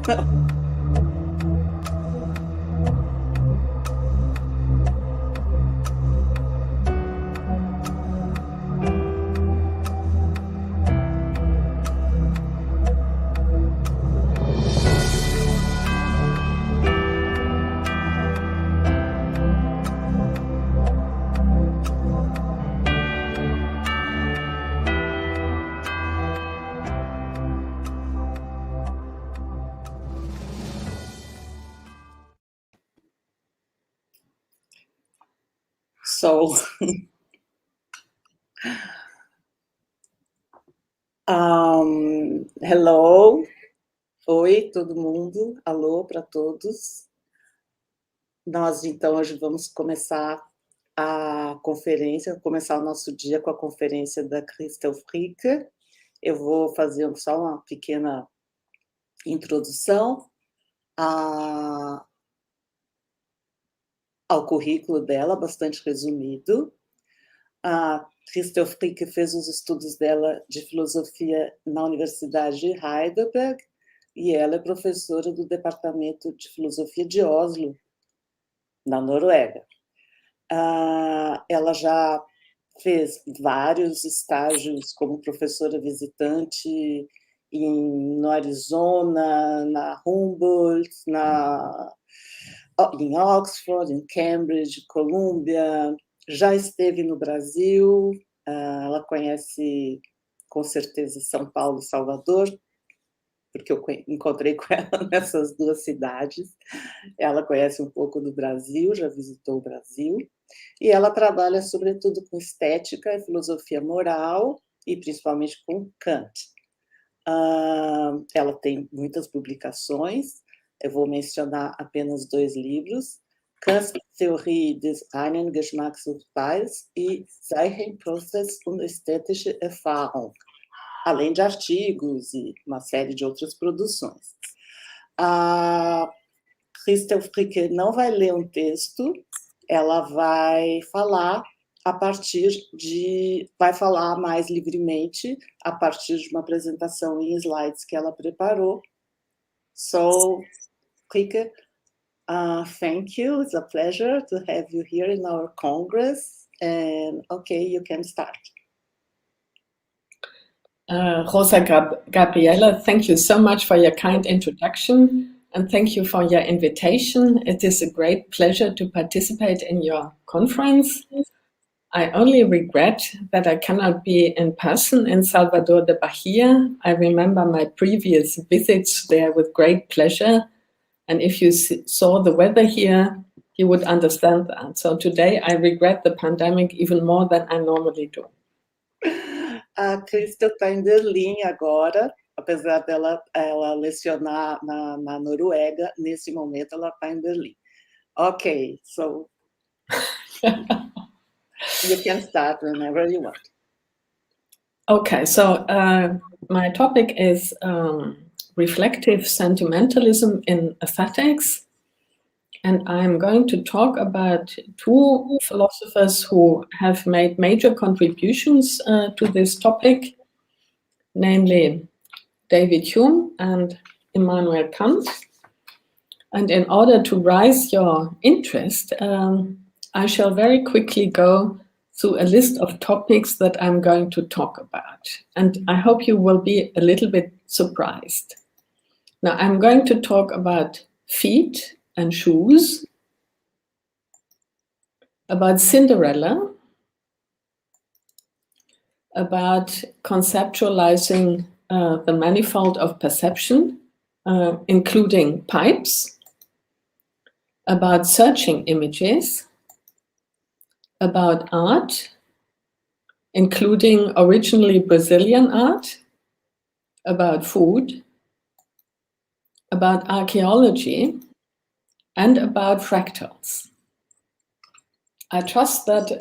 So, hello, oi todo mundo, alô para todos. Nós então hoje vamos começar a conferência, começar o nosso dia com a conferência da Christel Fricke. Eu vou fazer só uma pequena introdução ao currículo dela, bastante resumido. A Christel Fricke fez os estudos dela de filosofia na Universidade de Heidelberg e ela é professora do Departamento de Filosofia de Oslo, na Noruega. Ela já fez vários estágios como professora visitante no Arizona, na Humboldt, em Oxford, em Cambridge, Columbia. Já esteve no Brasil, ela conhece com certeza São Paulo e Salvador, porque eu encontrei com ela nessas duas cidades. Ela conhece um pouco do Brasil, já visitou o Brasil, e ela trabalha sobretudo com estética e filosofia moral, e principalmente com Kant. Ela tem muitas publicações, eu vou mencionar apenas 2 livros, Kants Theorie des reinen Geschmacksurteils e Zeichenprozess und ästhetische Erfahrung, além de artigos e uma série de outras produções. A Christel Fricke não vai ler um texto, ela vai falar vai falar mais livremente a partir de uma apresentação em slides que ela preparou. So, Fricke, thank you. It's a pleasure to have you here in our Congress. And okay, you can start. Rosa Gabriela, thank you so much for your kind introduction and thank you for your invitation. It is a great pleasure to participate in your conference. I only regret that I cannot be in person in Salvador de Bahia. I remember my previous visits there with great pleasure. And if you saw the weather here, you would understand that. So today I regret the pandemic even more than I normally do. A Christel está em Berlim agora, apesar dela lecionar na Noruega, nesse momento ela está em Berlim. Okay, so you can start whenever you want. Okay, so my topic is reflective sentimentalism in aesthetics, and I'm going to talk about 2 philosophers who have made major contributions to this topic, namely David Hume and Immanuel Kant. And in order to raise your interest, I shall very quickly go through a list of topics that I'm going to talk about. And I hope you will be a little bit surprised. Now, I'm going to talk about feet and shoes, about Cinderella, about conceptualizing the manifold of perception, including pipes, about searching images, about art, including originally Brazilian art, about food, about archaeology, and about fractals. I trust that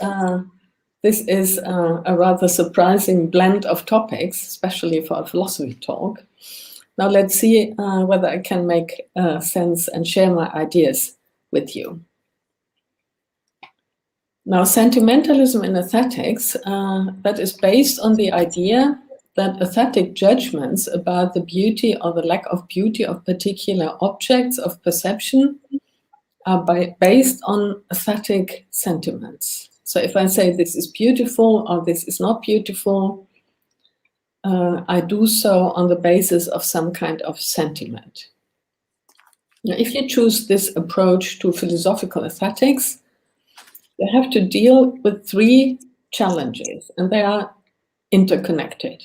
this is a rather surprising blend of topics, especially for a philosophy talk. Now let's see whether I can make sense and share my ideas with you. Now, sentimentalism in aesthetics, that is based on the idea that aesthetic judgments about the beauty or the lack of beauty of particular objects of perception are based on aesthetic sentiments. So if I say this is beautiful or this is not beautiful, I do so on the basis of some kind of sentiment. Now, if you choose this approach to philosophical aesthetics, you have to deal with three challenges, and they are interconnected.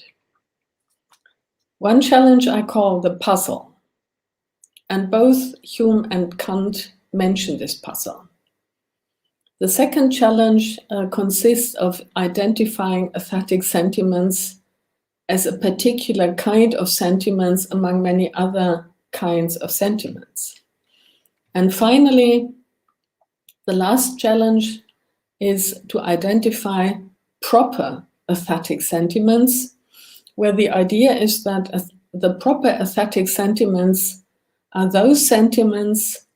One challenge I call the puzzle, and both Hume and Kant mention this puzzle. The second challenge consists of identifying aesthetic sentiments as a particular kind of sentiments among many other kinds of sentiments. And finally, the last challenge is to identify proper aesthetic sentiments, where the idea is that the proper aesthetic sentiments are those sentiments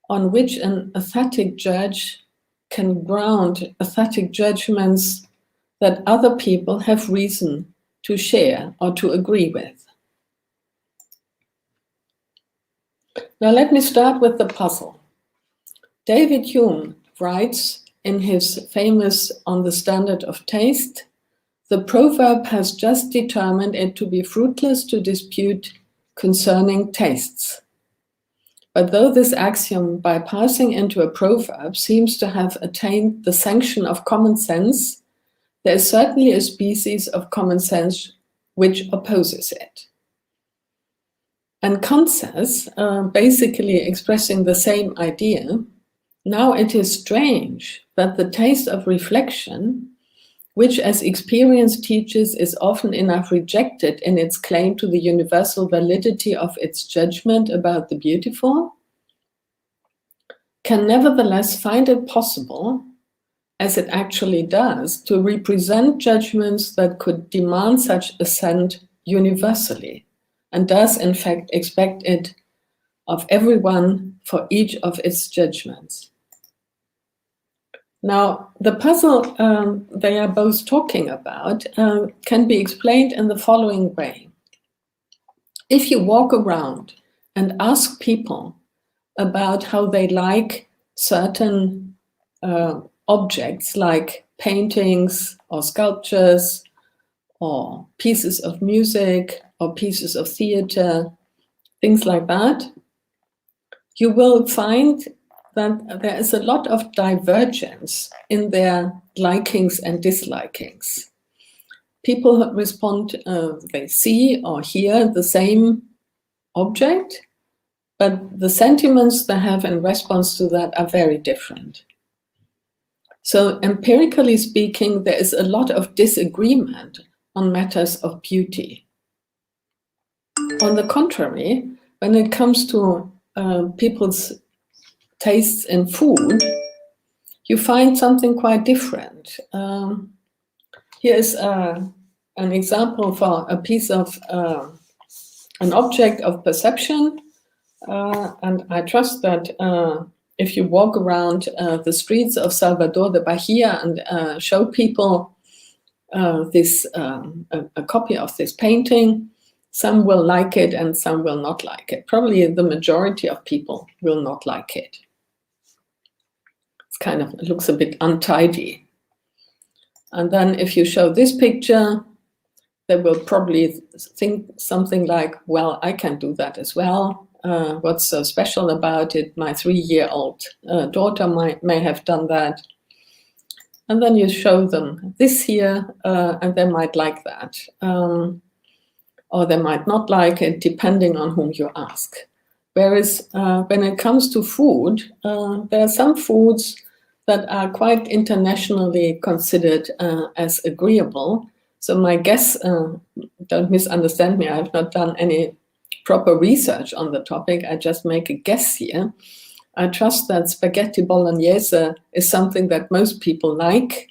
on which an aesthetic judge can ground aesthetic judgments that other people have reason to share or to agree with. Now let me start with the puzzle. David Hume writes in his famous On the Standard of Taste, "The proverb has just determined it to be fruitless to dispute concerning tastes. But though this axiom, by passing into a proverb, seems to have attained the sanction of common sense, there is certainly a species of common sense which opposes it." And Kant says, basically expressing the same idea, "Now it is strange that the taste of reflection, which as experience teaches is often enough rejected in its claim to the universal validity of its judgment about the beautiful, can nevertheless find it possible, as it actually does, to represent judgments that could demand such assent universally, and does in fact expect it of everyone for each of its judgments." Now, the puzzle they are both talking about can be explained in the following way. If you walk around and ask people about how they like certain objects like paintings or sculptures or pieces of music or pieces of theater, things like that, you will find that there is a lot of divergence in their likings and dislikings. People respond, they see or hear the same object, but the sentiments they have in response to that are very different. So empirically speaking, there is a lot of disagreement on matters of beauty. On the contrary, when it comes to people's tastes in food, you find something quite different. Here is an example for a piece of an object of perception, and I trust that if you walk around the streets of Salvador de Bahia and show people a copy of this painting, some will like it and some will not like it. Probably the majority of people will not like it. It looks a bit untidy. And then if you show this picture, they will probably think something like, well, I can do that as well. What's so special about it? My 3-year-old daughter may have done that. And then you show them this here, and they might like that. Or they might not like it, depending on whom you ask. Whereas when it comes to food, there are some foods that are quite internationally considered as agreeable. So my guess, don't misunderstand me, I have not done any proper research on the topic, I just make a guess here. I trust that spaghetti bolognese is something that most people like,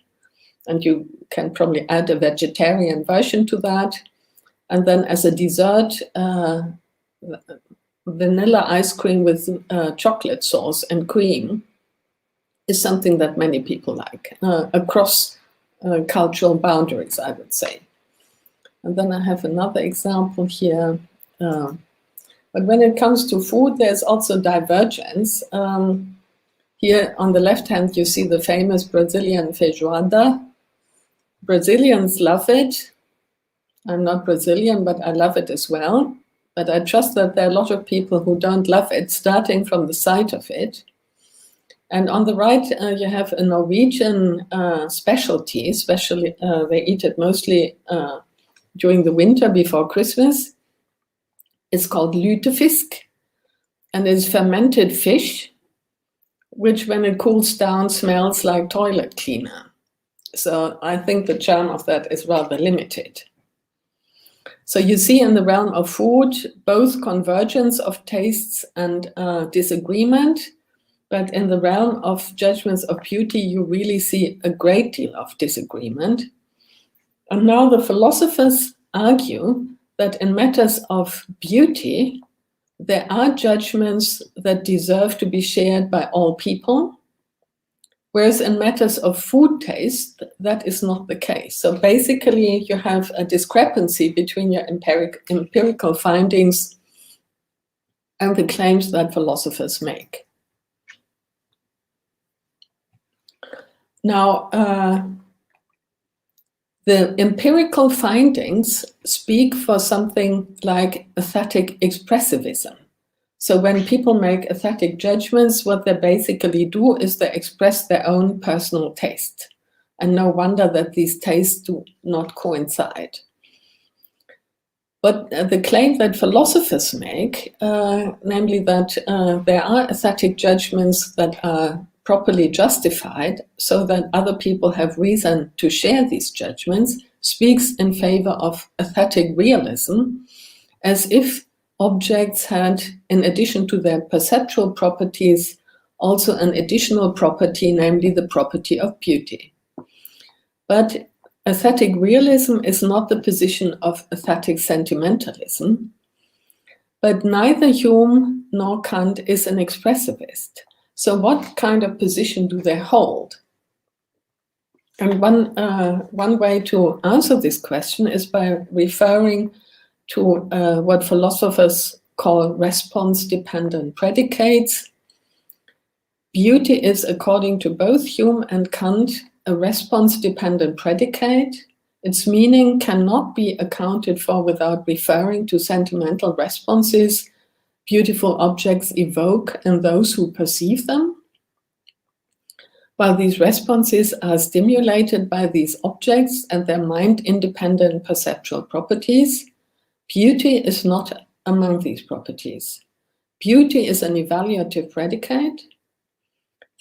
and you can probably add a vegetarian version to that. And then as a dessert, vanilla ice cream with chocolate sauce and cream is something that many people like, across cultural boundaries, I would say. And then I have another example here. But when it comes to food, there's also divergence. Here on the left hand, you see the famous Brazilian feijoada. Brazilians love it. I'm not Brazilian, but I love it as well. But I trust that there are a lot of people who don't love it, starting from the sight of it. And on the right, you have a Norwegian specialty, especially they eat it mostly during the winter before Christmas. It's called lutefisk, and it's fermented fish, which when it cools down smells like toilet cleaner. So I think the charm of that is rather limited. So you see in the realm of food, both convergence of tastes and disagreement, but in the realm of judgments of beauty, you really see a great deal of disagreement. And now the philosophers argue that in matters of beauty, there are judgments that deserve to be shared by all people, whereas in matters of food taste, that is not the case. So basically, you have a discrepancy between your empirical findings and the claims that philosophers make. Now, the empirical findings speak for something like aesthetic expressivism. So when people make aesthetic judgments, what they basically do is they express their own personal taste. And no wonder that these tastes do not coincide. But the claim that philosophers make, namely that there are aesthetic judgments that are properly justified so that other people have reason to share these judgments, speaks in favor of aesthetic realism, as if objects had, in addition to their perceptual properties, also an additional property, namely the property of beauty. But aesthetic realism is not the position of aesthetic sentimentalism, but neither Hume nor Kant is an expressivist. So what kind of position do they hold? And one way to answer this question is by referring to what philosophers call response-dependent predicates. Beauty is, according to both Hume and Kant, a response-dependent predicate. Its meaning cannot be accounted for without referring to sentimental responses beautiful objects evoke in those who perceive them. While these responses are stimulated by these objects and their mind-independent perceptual properties, beauty is not among these properties. Beauty is an evaluative predicate.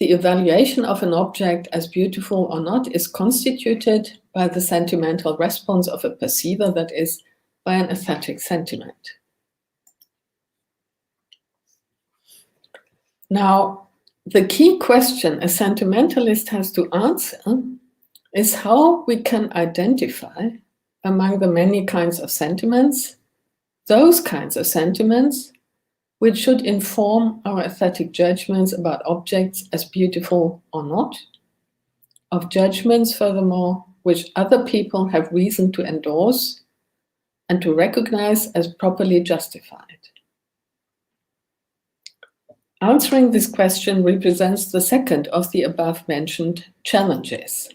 The evaluation of an object as beautiful or not is constituted by the sentimental response of a perceiver, that is, by an aesthetic sentiment. Now, the key question a sentimentalist has to answer is how we can identify among the many kinds of sentiments, those kinds of sentiments which should inform our aesthetic judgments about objects as beautiful or not, of judgments, furthermore, which other people have reason to endorse and to recognize as properly justified. Answering this question represents the second of the above-mentioned challenges.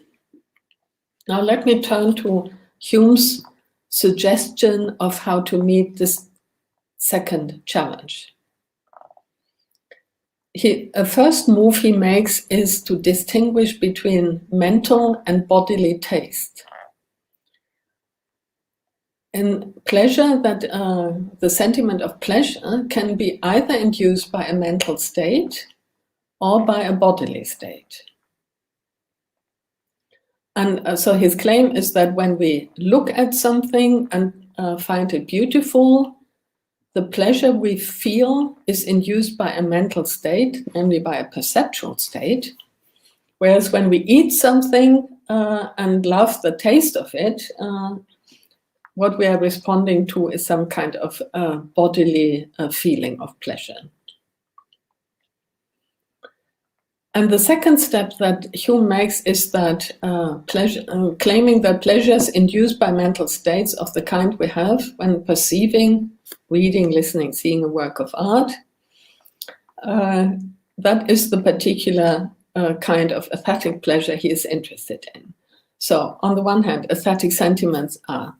Now let me turn to Hume's suggestion of how to meet this second challenge. A first move he makes is to distinguish between mental and bodily taste. In pleasure, that the sentiment of pleasure can be either induced by a mental state or by a bodily state. And so his claim is that when we look at something and find it beautiful, the pleasure we feel is induced by a mental state, namely by a perceptual state, whereas when we eat something and love the taste of it, what we are responding to is some kind of bodily feeling of pleasure. And the second step that Hume makes is that claiming that pleasures induced by mental states of the kind we have when perceiving, reading, listening, seeing a work of art, that is the particular kind of aesthetic pleasure he is interested in. So on the one hand, aesthetic sentiments are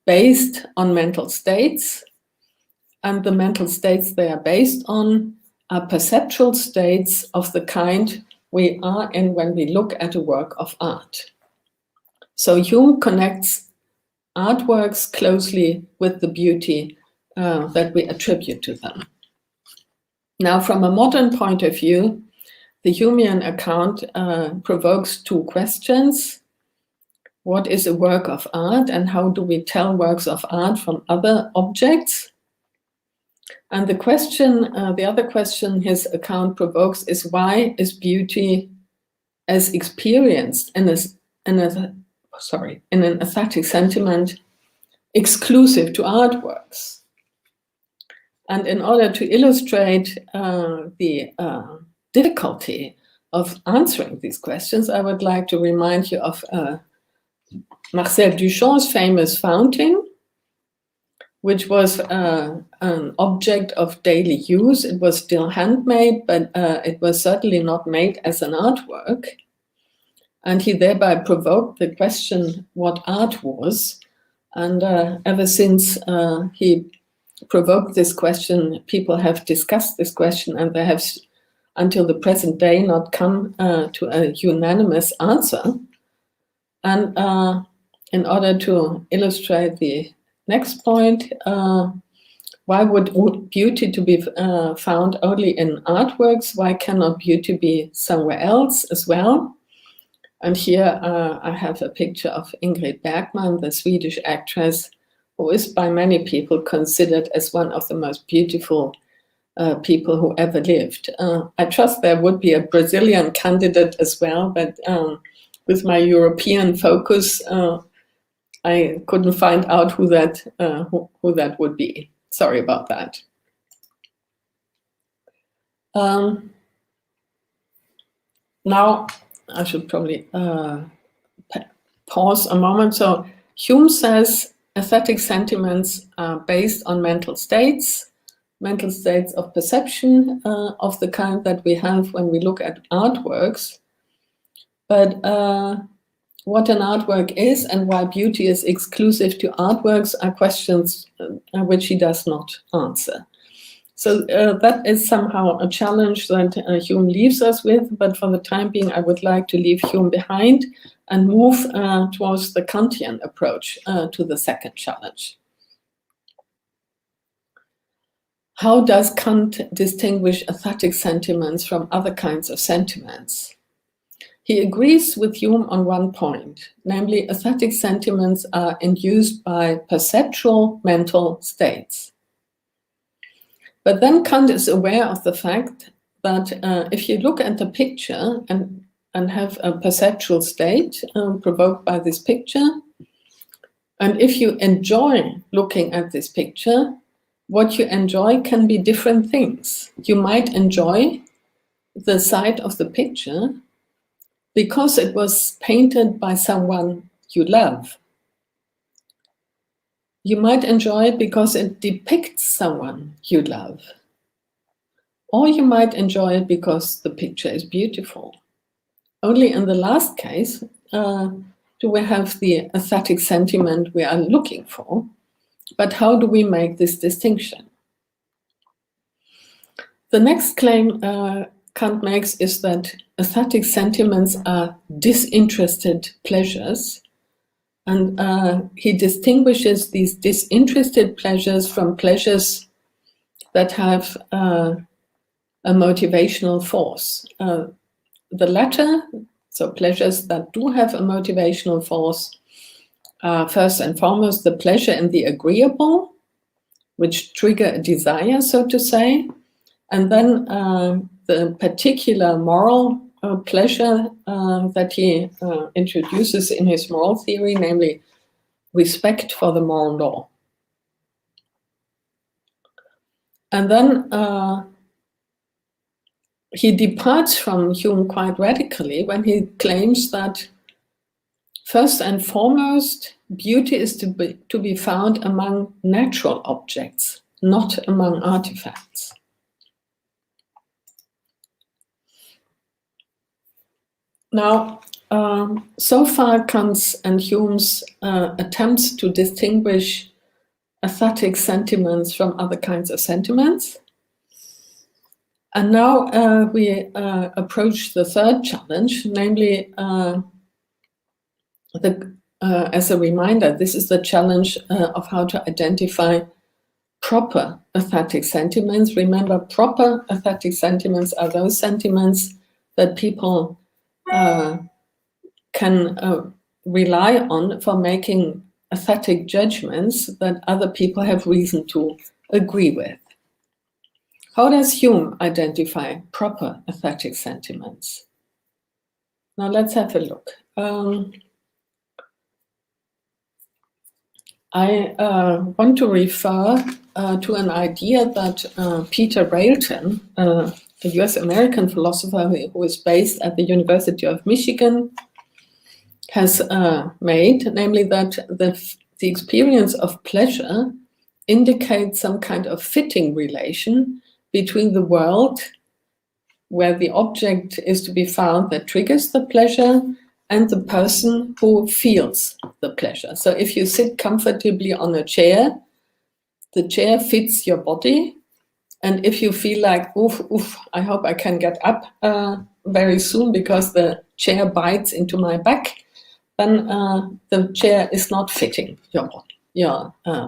based on mental states, and the mental states they are based on are perceptual states of the kind we are in when we look at a work of art. So Hume connects artworks closely with the beauty that we attribute to them. Now, from a modern point of view, the Humean account provokes two questions. What is a work of art, and how do we tell works of art from other objects? And the other question his account provokes is, why is beauty as experienced in an aesthetic sentiment exclusive to artworks? And in order to illustrate the difficulty of answering these questions, I would like to remind you of Marcel Duchamp's famous fountain, which was an object of daily use. It was still handmade, but it was certainly not made as an artwork. And he thereby provoked the question what art was. And ever since he provoked this question, people have discussed this question, and they have, until the present day, not come to a unanimous answer. And in order to illustrate the next point, why would beauty to be found only in artworks? Why cannot beauty be somewhere else as well? And here I have a picture of Ingrid Bergman, the Swedish actress, who is by many people considered as one of the most beautiful people who ever lived. I trust there would be a Brazilian candidate as well, but with my European focus, I couldn't find out who that would be. Sorry about that. Now I should probably pause a moment. So Hume says aesthetic sentiments are based on mental states of perception of the kind that we have when we look at artworks. But what an artwork is and why beauty is exclusive to artworks are questions which he does not answer. So that is somehow a challenge that Hume leaves us with, but for the time being, I would like to leave Hume behind and move towards the Kantian approach to the second challenge. How does Kant distinguish aesthetic sentiments from other kinds of sentiments? He agrees with Hume on one point, namely aesthetic sentiments are induced by perceptual mental states. But then Kant is aware of the fact that if you look at the picture and have a perceptual state provoked by this picture, and if you enjoy looking at this picture, what you enjoy can be different things. You might enjoy the sight of the picture because it was painted by someone you love. You might enjoy it because it depicts someone you love. Or you might enjoy it because the picture is beautiful. Only in the last case do we have the aesthetic sentiment we are looking for. But how do we make this distinction? The next claim Kant makes is that aesthetic sentiments are disinterested pleasures, and he distinguishes these disinterested pleasures from pleasures that have a motivational force. The latter, so pleasures that do have a motivational force, are first and foremost the pleasure in the agreeable, which trigger a desire, so to say, and then the particular moral pleasure that he introduces in his moral theory, namely respect for the moral law. And then he departs from Hume quite radically when he claims that first and foremost, beauty is to be found among natural objects, not among artifacts. Now, so far Kant's and Hume's attempts to distinguish aesthetic sentiments from other kinds of sentiments. And now we approach the third challenge, namely, as a reminder, this is the challenge of how to identify proper aesthetic sentiments. Remember, proper aesthetic sentiments are those sentiments that people can rely on for making aesthetic judgments that other people have reason to agree with. How does Hume identify proper aesthetic sentiments? Now let's have a look. I want to refer to an idea that Peter Railton, a US-American philosopher who is based at the University of Michigan, has made, namely that the experience of pleasure indicates some kind of fitting relation between the world where the object is to be found that triggers the pleasure and the person who feels the pleasure. So if you sit comfortably on a chair, the chair fits your body. And if you feel like, oof, oof, I hope I can get up very soon because the chair bites into my back, then the chair is not fitting your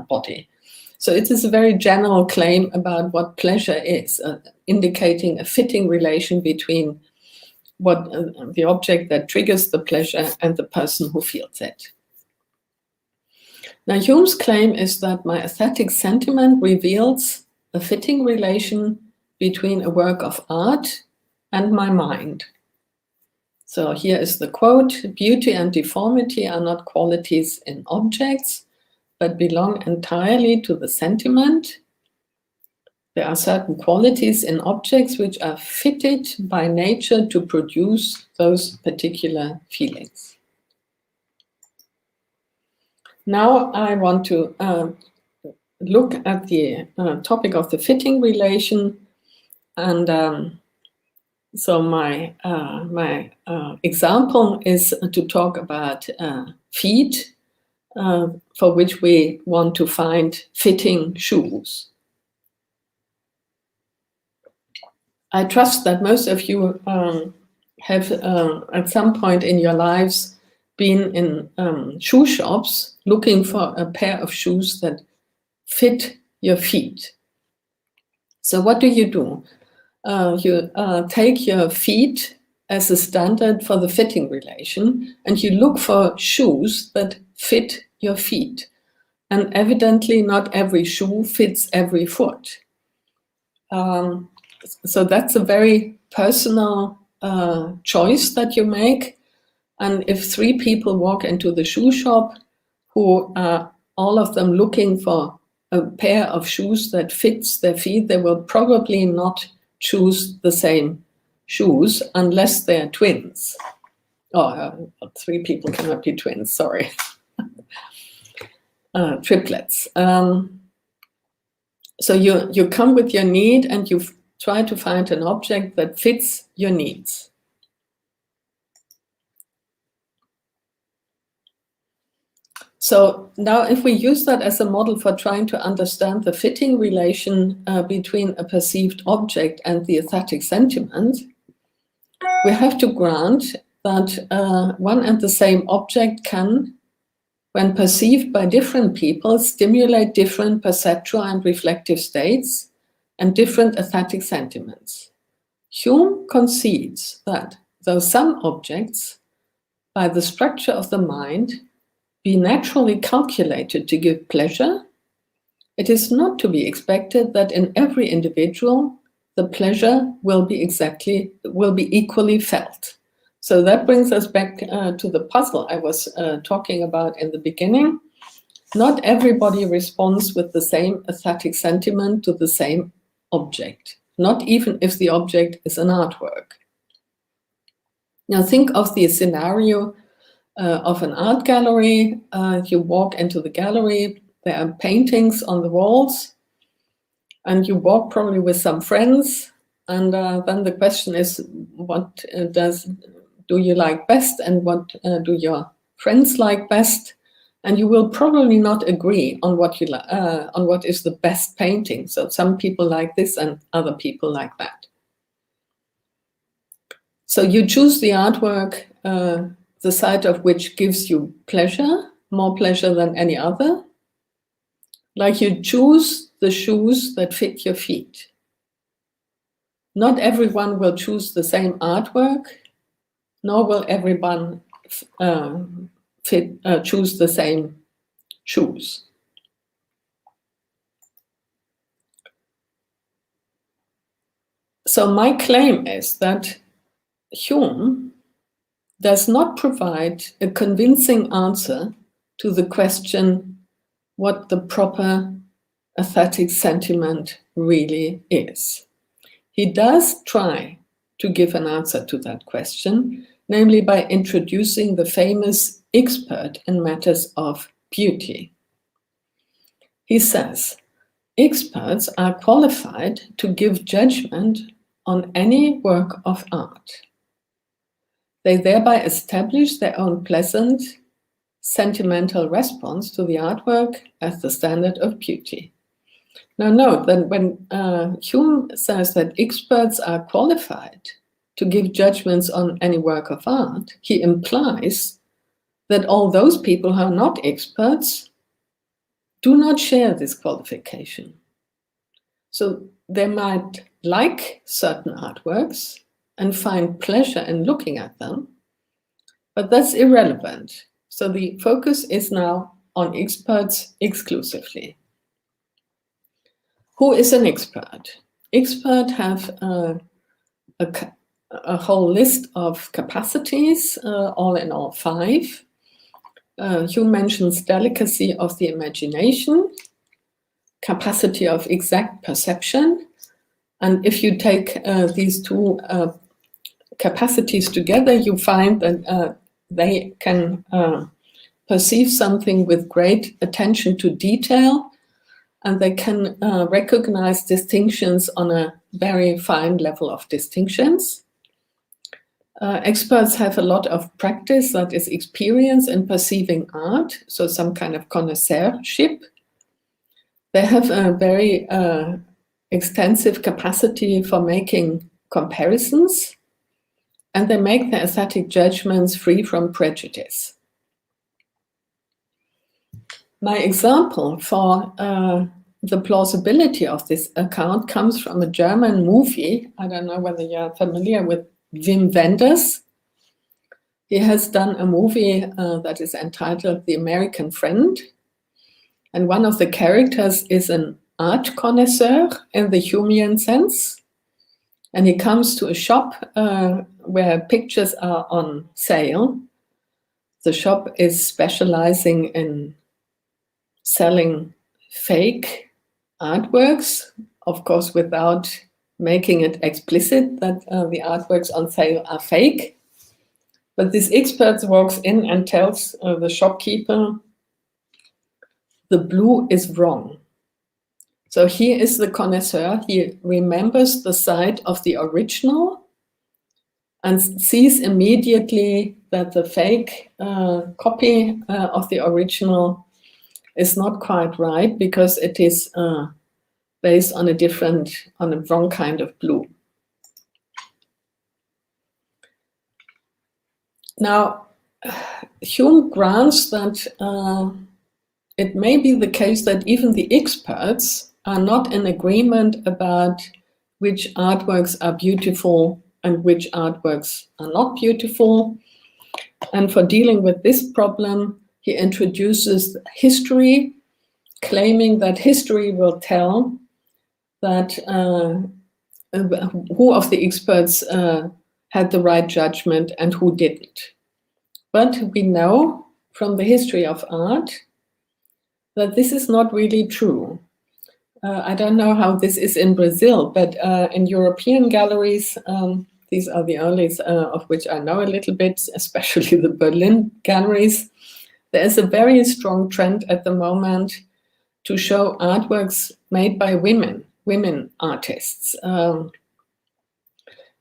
body. So it is a very general claim about what pleasure is, indicating a fitting relation between what the object that triggers the pleasure and the person who feels it. Now, Hume's claim is that my aesthetic sentiment reveals a fitting relation between a work of art and my mind. So here is the quote: "Beauty and deformity are not qualities in objects, but belong entirely to the sentiment. There are certain qualities in objects which are fitted by nature to produce those particular feelings." Now I want to look at the topic of the fitting relation, and so my example is to talk about feet, for which we want to find fitting shoes. I trust that most of you have at some point in your lives been in shoe shops looking for a pair of shoes that fit your feet. So what do? You take your feet as a standard for the fitting relation, and you look for shoes that fit your feet. And evidently not every shoe fits every foot. So that's a very personal choice that you make. And if 3 people walk into the shoe shop who are all of them looking for a pair of shoes that fits their feet, they will probably not choose the same shoes unless they're twins. Oh, 3 people cannot be twins, sorry. Triplets. So you come with your need and you try to find an object that fits your needs. So now if we use that as a model for trying to understand the fitting relation between a perceived object and the aesthetic sentiment, we have to grant that one and the same object can, when perceived by different people, stimulate different perceptual and reflective states and different aesthetic sentiments. Hume concedes that though some objects, by the structure of the mind, be naturally calculated to give pleasure, it is not to be expected that in every individual the pleasure will be equally felt. So that brings us back to the puzzle I was talking about in the beginning. Not everybody responds with the same aesthetic sentiment to the same object. not even if the object is an artwork. Now think of the scenario of an art gallery. You walk into the gallery, there are paintings on the walls, and you walk probably with some friends, and then the question is, what do you like best, and what do your friends like best? And you will probably not agree on what is the best painting. So some people like this and other people like that. So you choose the artwork, the sight of which gives you pleasure, more pleasure than any other. Like you choose the shoes that fit your feet. Not everyone will choose the same artwork, nor will everyone choose the same shoes. So my claim is that Hume does not provide a convincing answer to the question what the proper aesthetic sentiment really is. He does try to give an answer to that question, namely by introducing the famous expert in matters of beauty. He says, experts are qualified to give judgment on any work of art. They thereby establish their own pleasant, sentimental response to the artwork as the standard of beauty. Now note that when Hume says that experts are qualified to give judgments on any work of art, he implies that all those people who are not experts do not share this qualification. So they might like certain artworks and find pleasure in looking at them, but that's irrelevant. So the focus is now on experts exclusively. Who is an expert? Experts have a whole list of capacities, all in all 5. Hume mentions delicacy of the imagination, capacity of exact perception, and if you take these 2 capacities together, you find that they can perceive something with great attention to detail, and they can recognize distinctions on a very fine level of distinctions. Experts have a lot of practice, that is experience in perceiving art, so some kind of connoisseurship. They have a very extensive capacity for making comparisons, and they make their aesthetic judgments free from prejudice. My example for the plausibility of this account comes from a German movie. I don't know whether you're familiar with Wim Wenders. He has done a movie that is entitled The American Friend. And one of the characters is an art connoisseur in the Humean sense. And he comes to a shop where pictures are on sale. The shop is specializing in selling fake artworks, of course, without making it explicit that the artworks on sale are fake. But this expert walks in and tells the shopkeeper, the blue is wrong. So here is the connoisseur. He remembers the sight of the original and sees immediately that the fake copy of the original is not quite right because it is based on a wrong kind of blue. Now, Hume grants that it may be the case that even the experts are not in agreement about which artworks are beautiful and which artworks are not beautiful. And for dealing with this problem, he introduces history, claiming that history will tell that who of the experts had the right judgment and who didn't. But we know from the history of art that this is not really true. I don't know how this is in Brazil, but in European galleries, these are the only of which I know a little bit, especially the Berlin galleries. There is a very strong trend at the moment to show artworks made by women artists,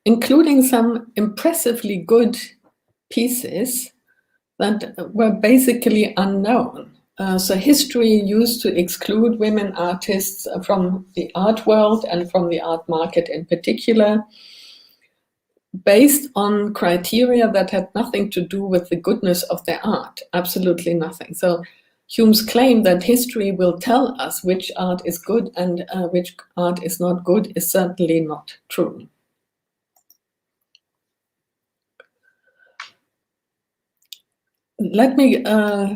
including some impressively good pieces that were basically unknown. So history used to exclude women artists from the art world and from the art market in particular, based on criteria that had nothing to do with the goodness of their art, absolutely nothing. So Hume's claim that history will tell us which art is good and which art is not good is certainly not true. Let me,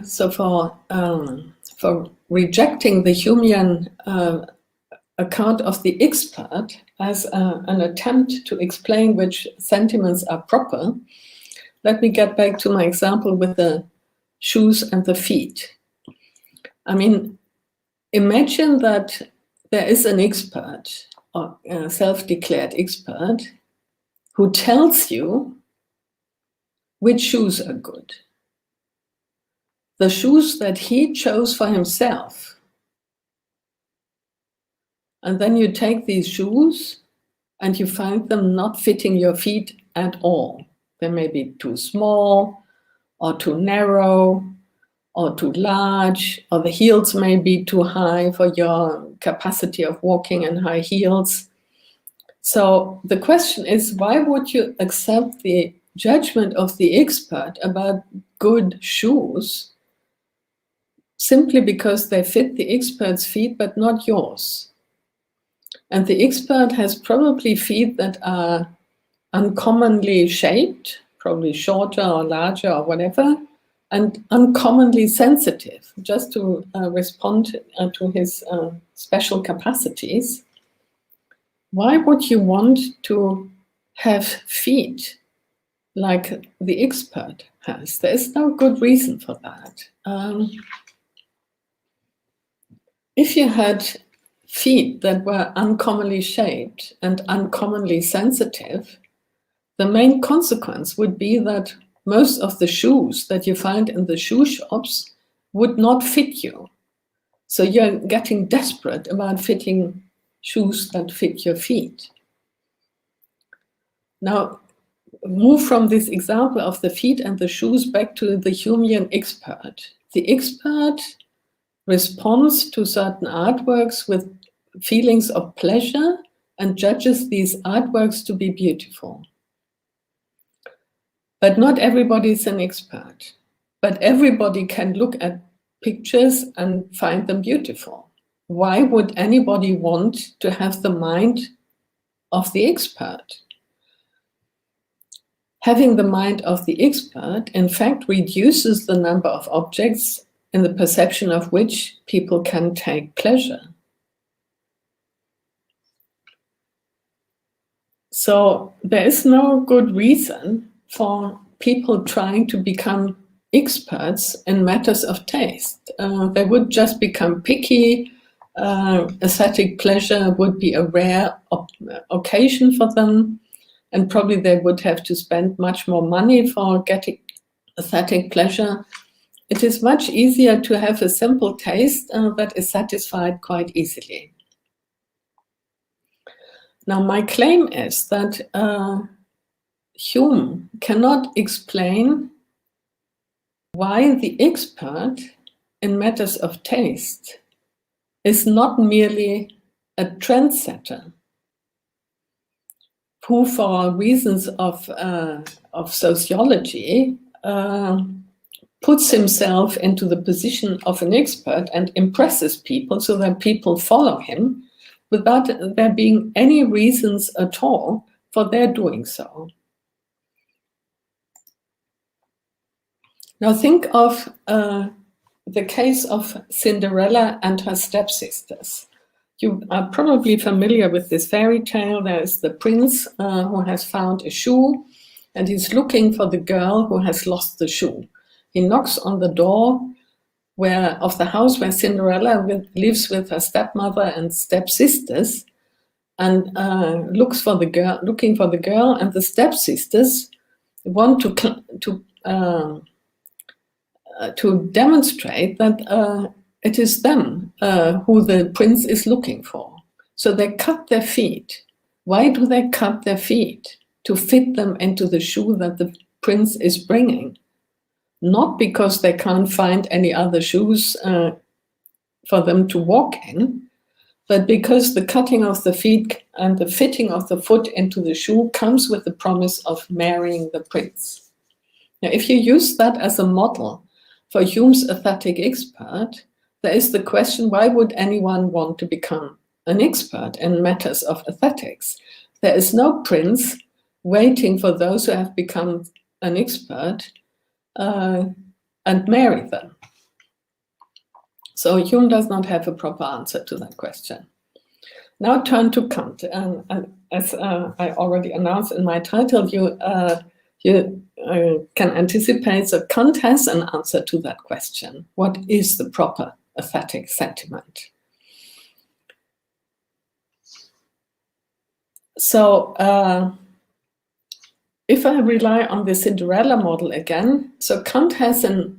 so for rejecting the Humean account of the expert as an attempt to explain which sentiments are proper, let me get back to my example with the shoes and the feet. I mean, imagine that there is an expert, or a self-declared expert, who tells you which shoes are good. The shoes that he chose for himself. And then you take these shoes and you find them not fitting your feet at all. They may be too small or too narrow or too large, or the heels may be too high for your capacity of walking in high heels. So the question is, why would you accept the judgment of the expert about good shoes simply because they fit the expert's feet but not yours? And the expert has probably feet that are uncommonly shaped, probably shorter or larger or whatever, and uncommonly sensitive, just to respond to his special capacities. Why would you want to have feet like the expert has? There is no good reason for that. If you had feet that were uncommonly shaped and uncommonly sensitive, the main consequence would be that most of the shoes that you find in the shoe shops would not fit you. So you're getting desperate about fitting shoes that fit your feet. Now, move from this example of the feet and the shoes back to the Humean expert. The expert responds to certain artworks with feelings of pleasure and judges these artworks to be beautiful. But not everybody is an expert. But everybody can look at pictures and find them beautiful. Why would anybody want to have the mind of the expert? Having the mind of the expert, in fact, reduces the number of objects in the perception of which people can take pleasure. So there is no good reason for people trying to become experts in matters of taste. They would just become picky. Aesthetic pleasure would be a rare occasion for them, and probably they would have to spend much more money for getting aesthetic pleasure. It is much easier to have a simple taste that is satisfied quite easily. Now, my claim is that Hume cannot explain why the expert in matters of taste is not merely a trendsetter who, for reasons of sociology, puts himself into the position of an expert and impresses people so that people follow him without there being any reasons at all for their doing so. Now think of the case of Cinderella and her stepsisters. You are probably familiar with this fairy tale. There is the prince who has found a shoe, and he's looking for the girl who has lost the shoe. He knocks on the door, of the house where Cinderella lives with her stepmother and stepsisters, and looking for the girl, and the stepsisters want to demonstrate that it is them who the prince is looking for. So they cut their feet. Why do they cut their feet? To fit them into the shoe that the prince is bringing. Not because they can't find any other shoes for them to walk in, but because the cutting of the feet and the fitting of the foot into the shoe comes with the promise of marrying the prince. Now, if you use that as a model for Hume's aesthetic expert, there is the question, why would anyone want to become an expert in matters of aesthetics? There is no prince waiting for those who have become an expert and marry them. So Hume does not have a proper answer to that question. Now turn to Kant. And as I already announced in my title, you can anticipate that Kant has an answer to that question. What is the proper aesthetic sentiment? So if I rely on the Cinderella model again, so Kant has an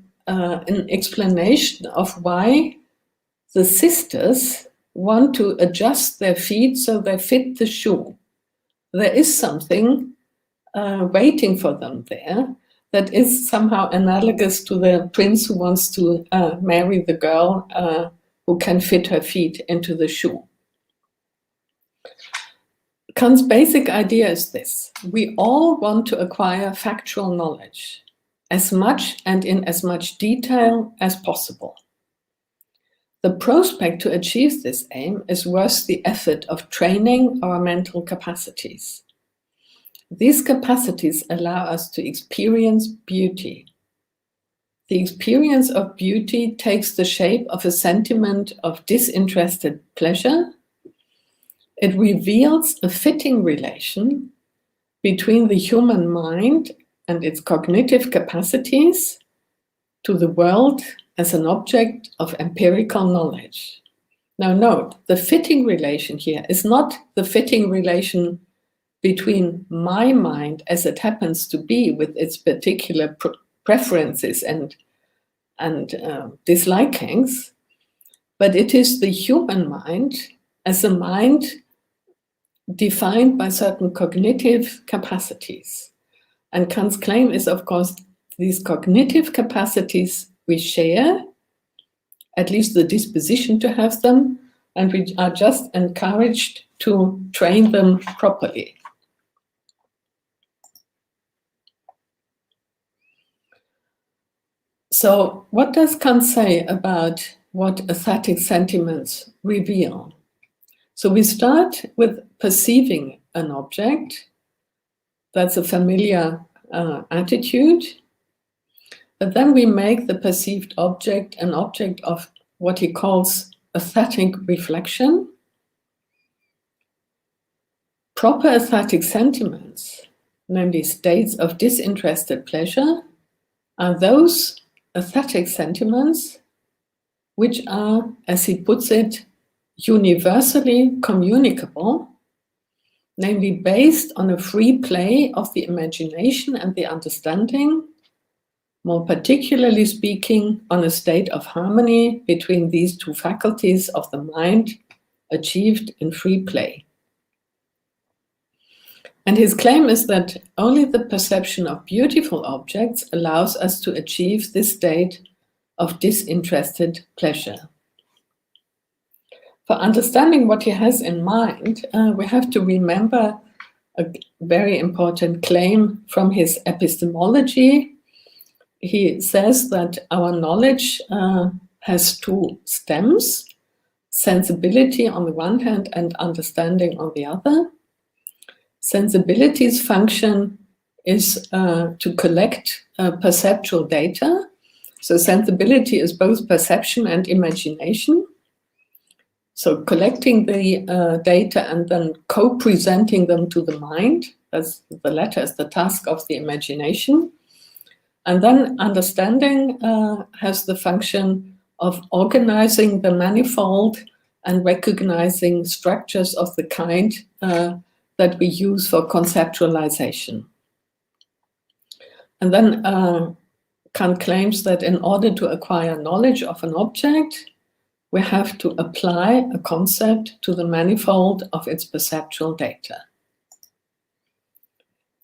explanation of why the sisters want to adjust their feet so they fit the shoe. There is something waiting for them there that is somehow analogous to the prince who wants to marry the girl who can fit her feet into the shoe. Kant's basic idea is this: we all want to acquire factual knowledge, as much and in as much detail as possible. The prospect to achieve this aim is worth the effort of training our mental capacities. These capacities allow us to experience beauty. The experience of beauty takes the shape of a sentiment of disinterested pleasure. It reveals a fitting relation between the human mind and its cognitive capacities to the world as an object of empirical knowledge. Now note, the fitting relation here is not the fitting relation between my mind as it happens to be with its particular preferences and dislikings, but it is the human mind as a mind defined by certain cognitive capacities. And Kant's claim is, of course, these cognitive capacities we share, at least the disposition to have them, and we are just encouraged to train them properly. So what does Kant say about what aesthetic sentiments reveal? So we start with perceiving an object. That's a familiar attitude. But then we make the perceived object an object of what he calls aesthetic reflection. Proper aesthetic sentiments, namely states of disinterested pleasure, are those aesthetic sentiments which are, as he puts it, universally communicable, namely based on a free play of the imagination and the understanding, more particularly speaking on a state of harmony between these two faculties of the mind achieved in free play. And his claim is that only the perception of beautiful objects allows us to achieve this state of disinterested pleasure. For understanding what he has in mind, we have to remember a very important claim from his epistemology. He says that our knowledge has two stems, sensibility on the one hand and understanding on the other. Sensibility's function is to collect perceptual data. So sensibility is both perception and imagination. So collecting the data and then co-presenting them to the mind, as the latter is the task of the imagination. And then understanding has the function of organizing the manifold and recognizing structures of the kind that we use for conceptualization. And then Kant claims that in order to acquire knowledge of an object, we have to apply a concept to the manifold of its perceptual data.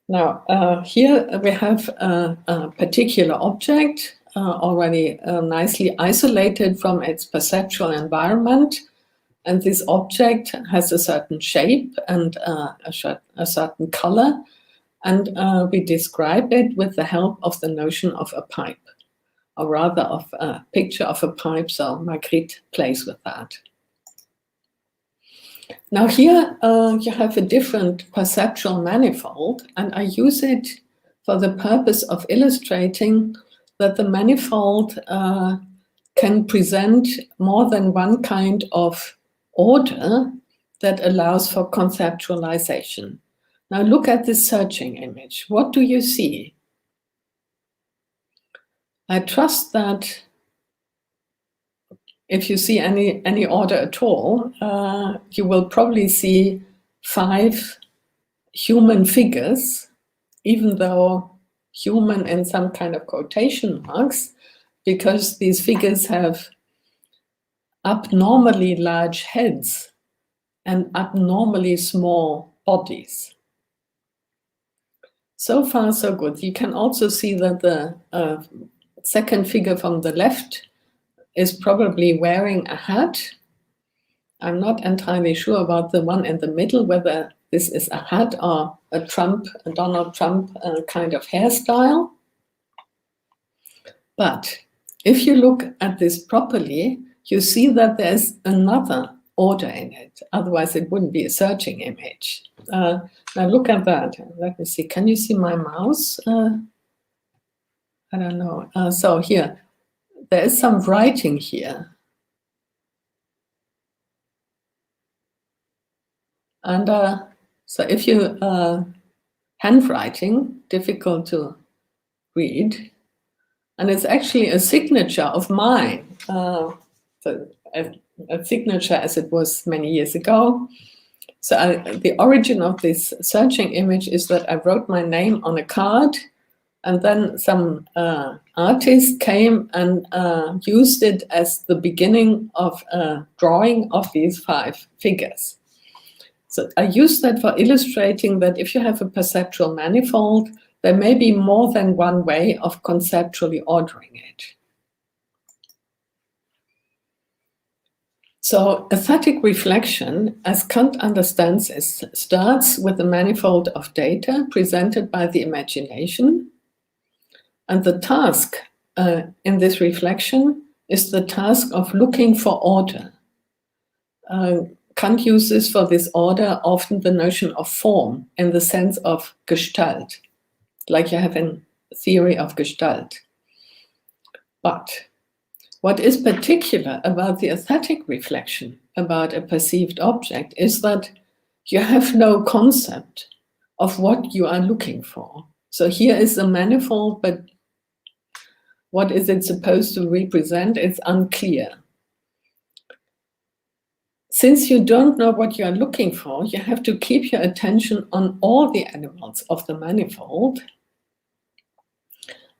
Now, here we have a particular object already nicely isolated from its perceptual environment. And this object has a certain shape and a certain color. And we describe it with the help of the notion of a pipe, or rather of a picture of a pipe. So Magritte plays with that. Now here you have a different perceptual manifold, and I use it for the purpose of illustrating that the manifold can present more than one kind of order that allows for conceptualization. Now look at this searching image. What do you see? I trust that if you see any order at all, you will probably see 5 human figures, even though human in some kind of quotation marks, because these figures have abnormally large heads and abnormally small bodies. So far, so good. You can also see that the second figure from the left is probably wearing a hat. I'm not entirely sure about the one in the middle, whether this is a hat or a Donald Trump kind of hairstyle. But if you look at this properly, you see that there's another order in it. Otherwise, it wouldn't be a searching image. Now look at that. Let me see. Can you see my mouse? I don't know. So here, there is some writing here. And so if you, handwriting, difficult to read, and it's actually a signature of mine, a signature as it was many years ago. So the origin of this searching image is that I wrote my name on a card, and then some artist came and used it as the beginning of a drawing of these 5 figures. So I use that for illustrating that if you have a perceptual manifold, there may be more than one way of conceptually ordering it. So aesthetic reflection, as Kant understands it, starts with the manifold of data presented by the imagination. And the task in this reflection is the task of looking for order. Kant uses for this order often the notion of form in the sense of Gestalt, like you have in theory of Gestalt. But what is particular about the aesthetic reflection about a perceived object is that you have no concept of what you are looking for. So here is a manifold, but what is it supposed to represent? It's unclear. Since you don't know what you are looking for, you have to keep your attention on all the elements of the manifold.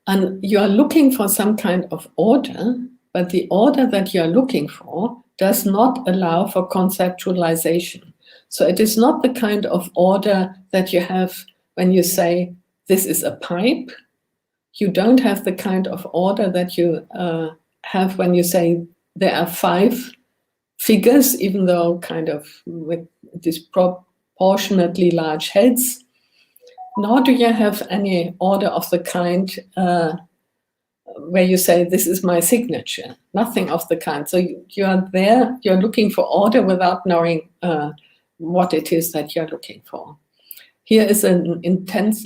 And you are looking for some kind of order, but the order that you are looking for does not allow for conceptualization. So it is not the kind of order that you have when you say, this is a pipe. You don't have the kind of order that you have when you say there are 5 figures, even though kind of with disproportionately large heads. Nor do you have any order of the kind where you say, this is my signature. Nothing of the kind. So you are there, you're looking for order without knowing what it is that you're looking for. Here is an intense,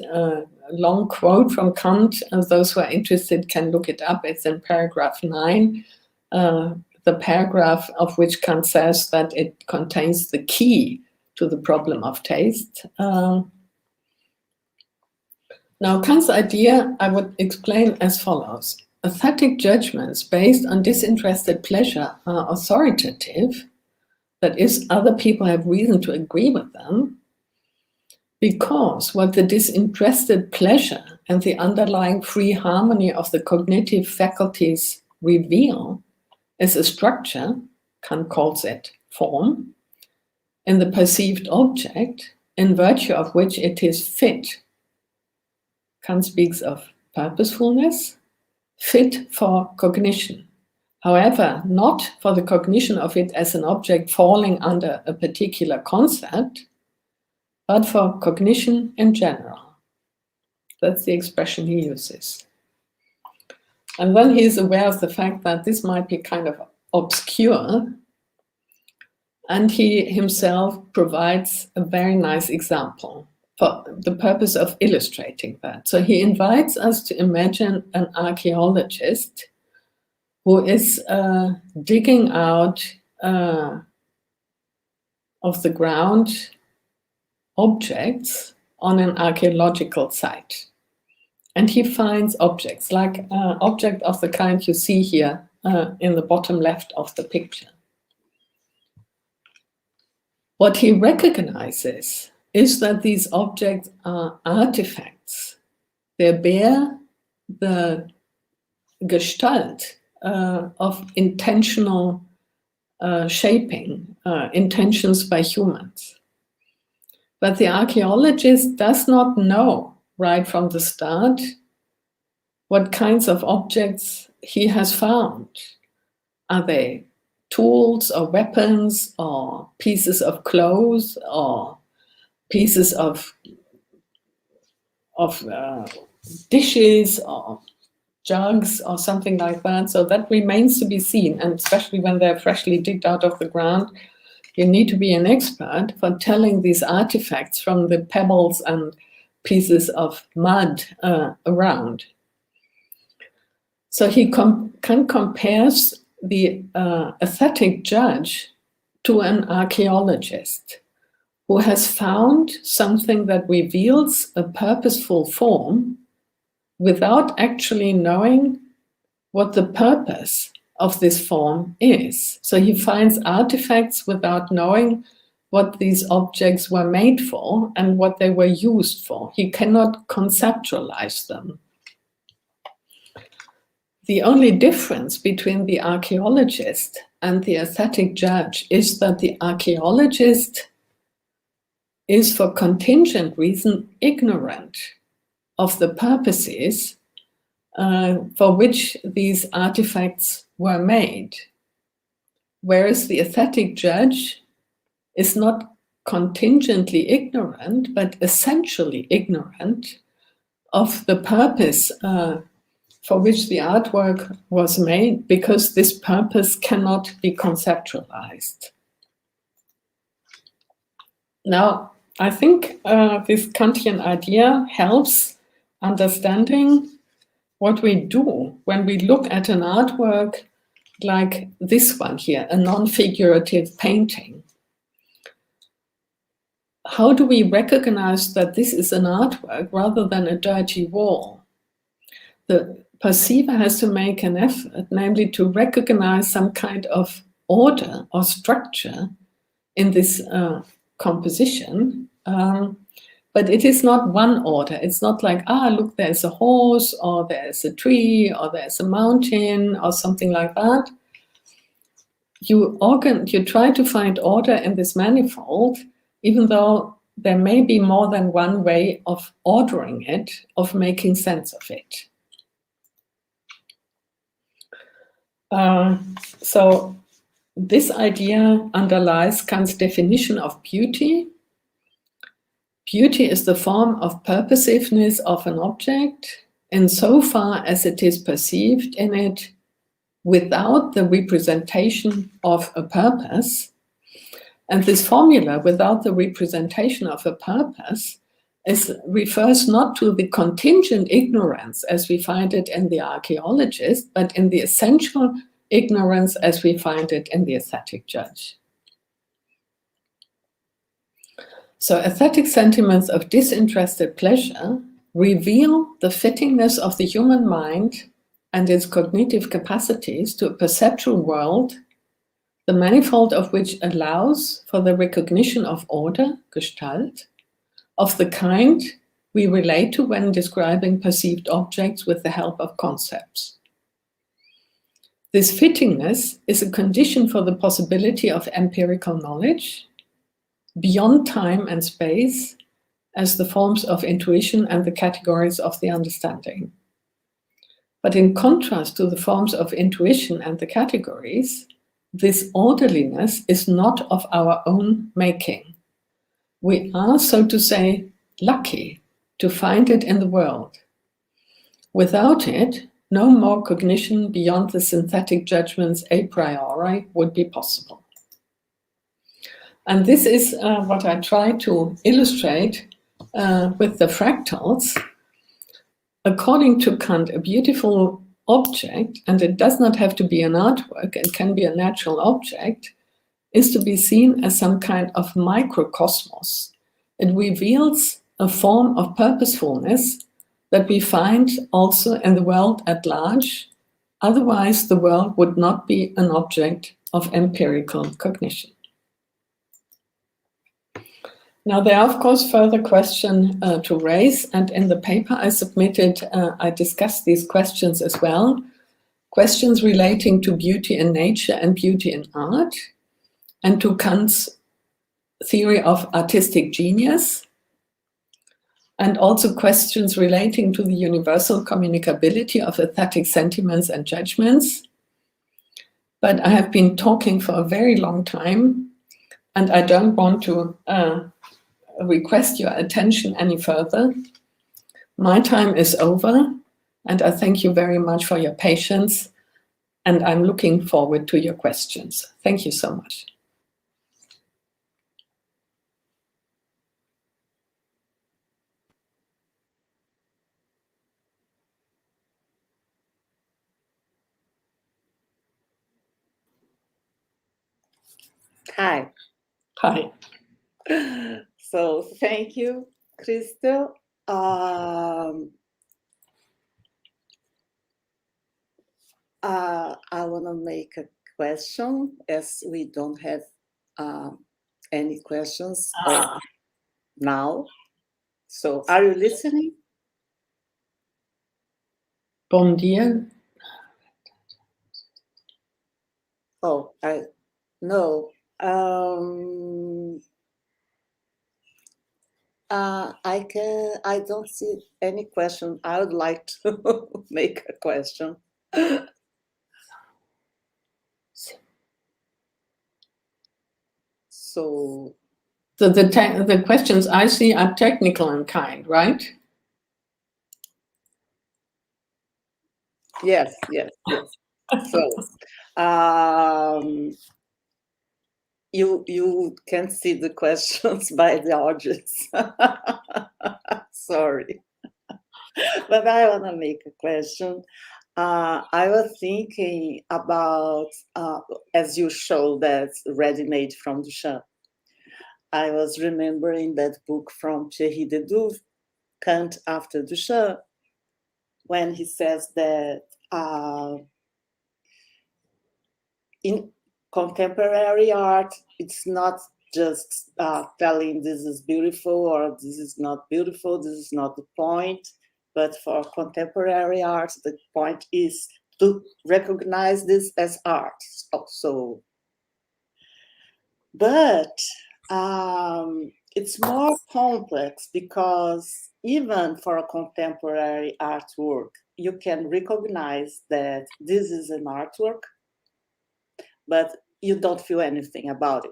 long quote from Kant. Those who are interested can look it up. It's in paragraph 9, the paragraph of which Kant says that it contains the key to the problem of taste. Now, Kant's idea I would explain as follows. aesthetic judgments based on disinterested pleasure are authoritative, that is, other people have reason to agree with them, because what the disinterested pleasure and the underlying free harmony of the cognitive faculties reveal is a structure, Kant calls it form, in the perceived object, in virtue of which it is fit. Kant speaks of purposefulness, fit for cognition. However, not for the cognition of it as an object falling under a particular concept, but for cognition in general. That's the expression he uses. And then he is aware of the fact that this might be kind of obscure, and he himself provides a very nice example for the purpose of illustrating that. So he invites us to imagine an archaeologist who is digging out of the ground objects on an archaeological site. And he finds objects, like an object of the kind you see here in the bottom left of the picture. What he recognizes is that these objects are artifacts. They bear the gestalt of intentional shaping, intentions by humans. But the archaeologist does not know right from the start what kinds of objects he has found. Are they tools or weapons or pieces of clothes or pieces of dishes or jugs or something like that? So that remains to be seen, and especially when they're freshly digged out of the ground, you need to be an expert for telling these artifacts from the pebbles and pieces of mud around. So he compares the aesthetic judge to an archaeologist who has found something that reveals a purposeful form without actually knowing what the purpose of this form is. So he finds artifacts without knowing what these objects were made for and what they were used for. He cannot conceptualize them. The only difference between the archaeologist and the aesthetic judge is that the archaeologist is, for contingent reason, ignorant of the purposes for which these artifacts were made, whereas the aesthetic judge is not contingently ignorant, but essentially ignorant of the purpose for which the artwork was made, because this purpose cannot be conceptualized. Now, I think this Kantian idea helps understanding what we do when we look at an artwork like this one here, a non-figurative painting. How do we recognize that this is an artwork rather than a dirty wall? The perceiver has to make an effort, namely to recognize some kind of order or structure in this composition. But it is not one order. It's not like, look, there's a horse, or there's a tree, or there's a mountain, or something like that. You try to find order in this manifold, even though there may be more than one way of ordering it, of making sense of it. So this idea underlies Kant's definition of beauty. Beauty is the form of purposiveness of an object insofar as it is perceived in it without the representation of a purpose. And this formula, without the representation of a purpose, refers not to the contingent ignorance as we find it in the archaeologist, but in the essential ignorance as we find it in the aesthetic judge. So aesthetic sentiments of disinterested pleasure reveal the fittingness of the human mind and its cognitive capacities to a perceptual world, the manifold of which allows for the recognition of order, Gestalt, of the kind we relate to when describing perceived objects with the help of concepts. This fittingness is a condition for the possibility of empirical knowledge beyond time and space as the forms of intuition and the categories of the understanding. But in contrast to the forms of intuition and the categories, this orderliness is not of our own making. We are, so to say, lucky to find it in the world. Without it, no more cognition beyond the synthetic judgments a priori would be possible. And this is what I try to illustrate with the fractals. According to Kant, a beautiful object, and it does not have to be an artwork, it can be a natural object, is to be seen as some kind of microcosmos. It reveals a form of purposefulness that we find also in the world at large. Otherwise, the world would not be an object of empirical cognition. Now, there are, of course, further questions to raise, and in the paper I submitted, I discussed these questions as well. Questions relating to beauty in nature and beauty in art, and to Kant's theory of artistic genius, and also questions relating to the universal communicability of aesthetic sentiments and judgments. But I have been talking for a very long time, and I don't want to request your attention any further. My time is over, and I thank you very much for your patience, and I'm looking forward to your questions. Thank you so much. Hi. Hi. So thank you, Christel. I want to make a question, as we don't have any questions now. So are you listening? Bom dia. Oh, no. I don't see any question. I would like to make a question. So the questions I see are technical in kind, right? Yes. So you can see the questions by the audience. Sorry. But I want to make a question. I was thinking about, as you showed, that's ready-made from Duchamp. I was remembering that book from Thierry Dedoux, Kant After Duchamp, when he says that in contemporary art, it's not just telling this is beautiful or this is not beautiful, this is not the point. But for contemporary art, the point is to recognize this as art also. But it's more complex, because even for a contemporary artwork, you can recognize that this is an artwork, but you don't feel anything about it.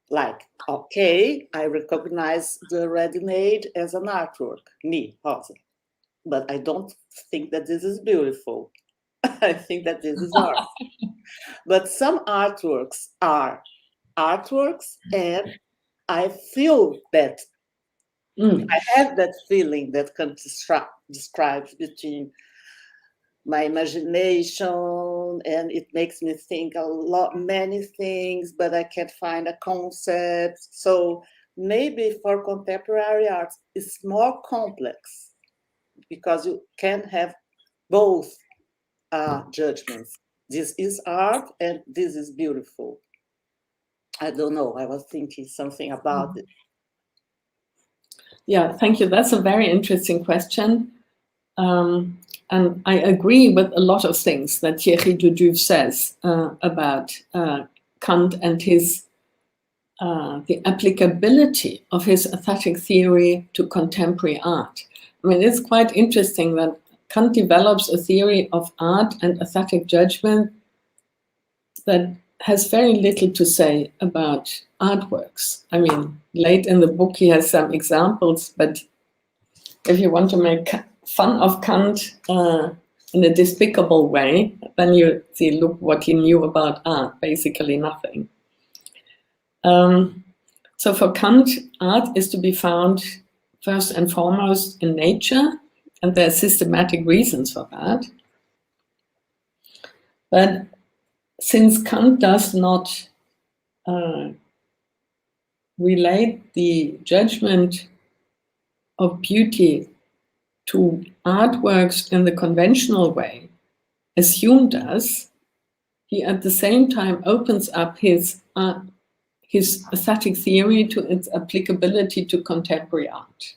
Like, okay, I recognize the ready-made as an artwork, me, Rosa, but I don't think that this is beautiful. I think that this is art. But some artworks are artworks, and I feel that I have that feeling that Kant describes between my imagination, and it makes me think many things, but I can't find a concept. So maybe for contemporary art, it's more complex. because you can have both judgments. This is art and this is beautiful. I don't know, I was thinking something about it. Yeah, thank you. That's a very interesting question. And I agree with a lot of things that Thierry Duduve says about Kant and his the applicability of his aesthetic theory to contemporary art. I mean, it's quite interesting that Kant develops a theory of art and aesthetic judgment that has very little to say about artworks. I mean, late in the book he has some examples, but if you want to make fun of Kant in a despicable way, then you see, look what he knew about art, basically nothing. So for Kant, art is to be found first and foremost in nature, and there are systematic reasons for that. But since Kant does not relate the judgment of beauty to artworks in the conventional way, as Hume does, he at the same time opens up his aesthetic theory to its applicability to contemporary art.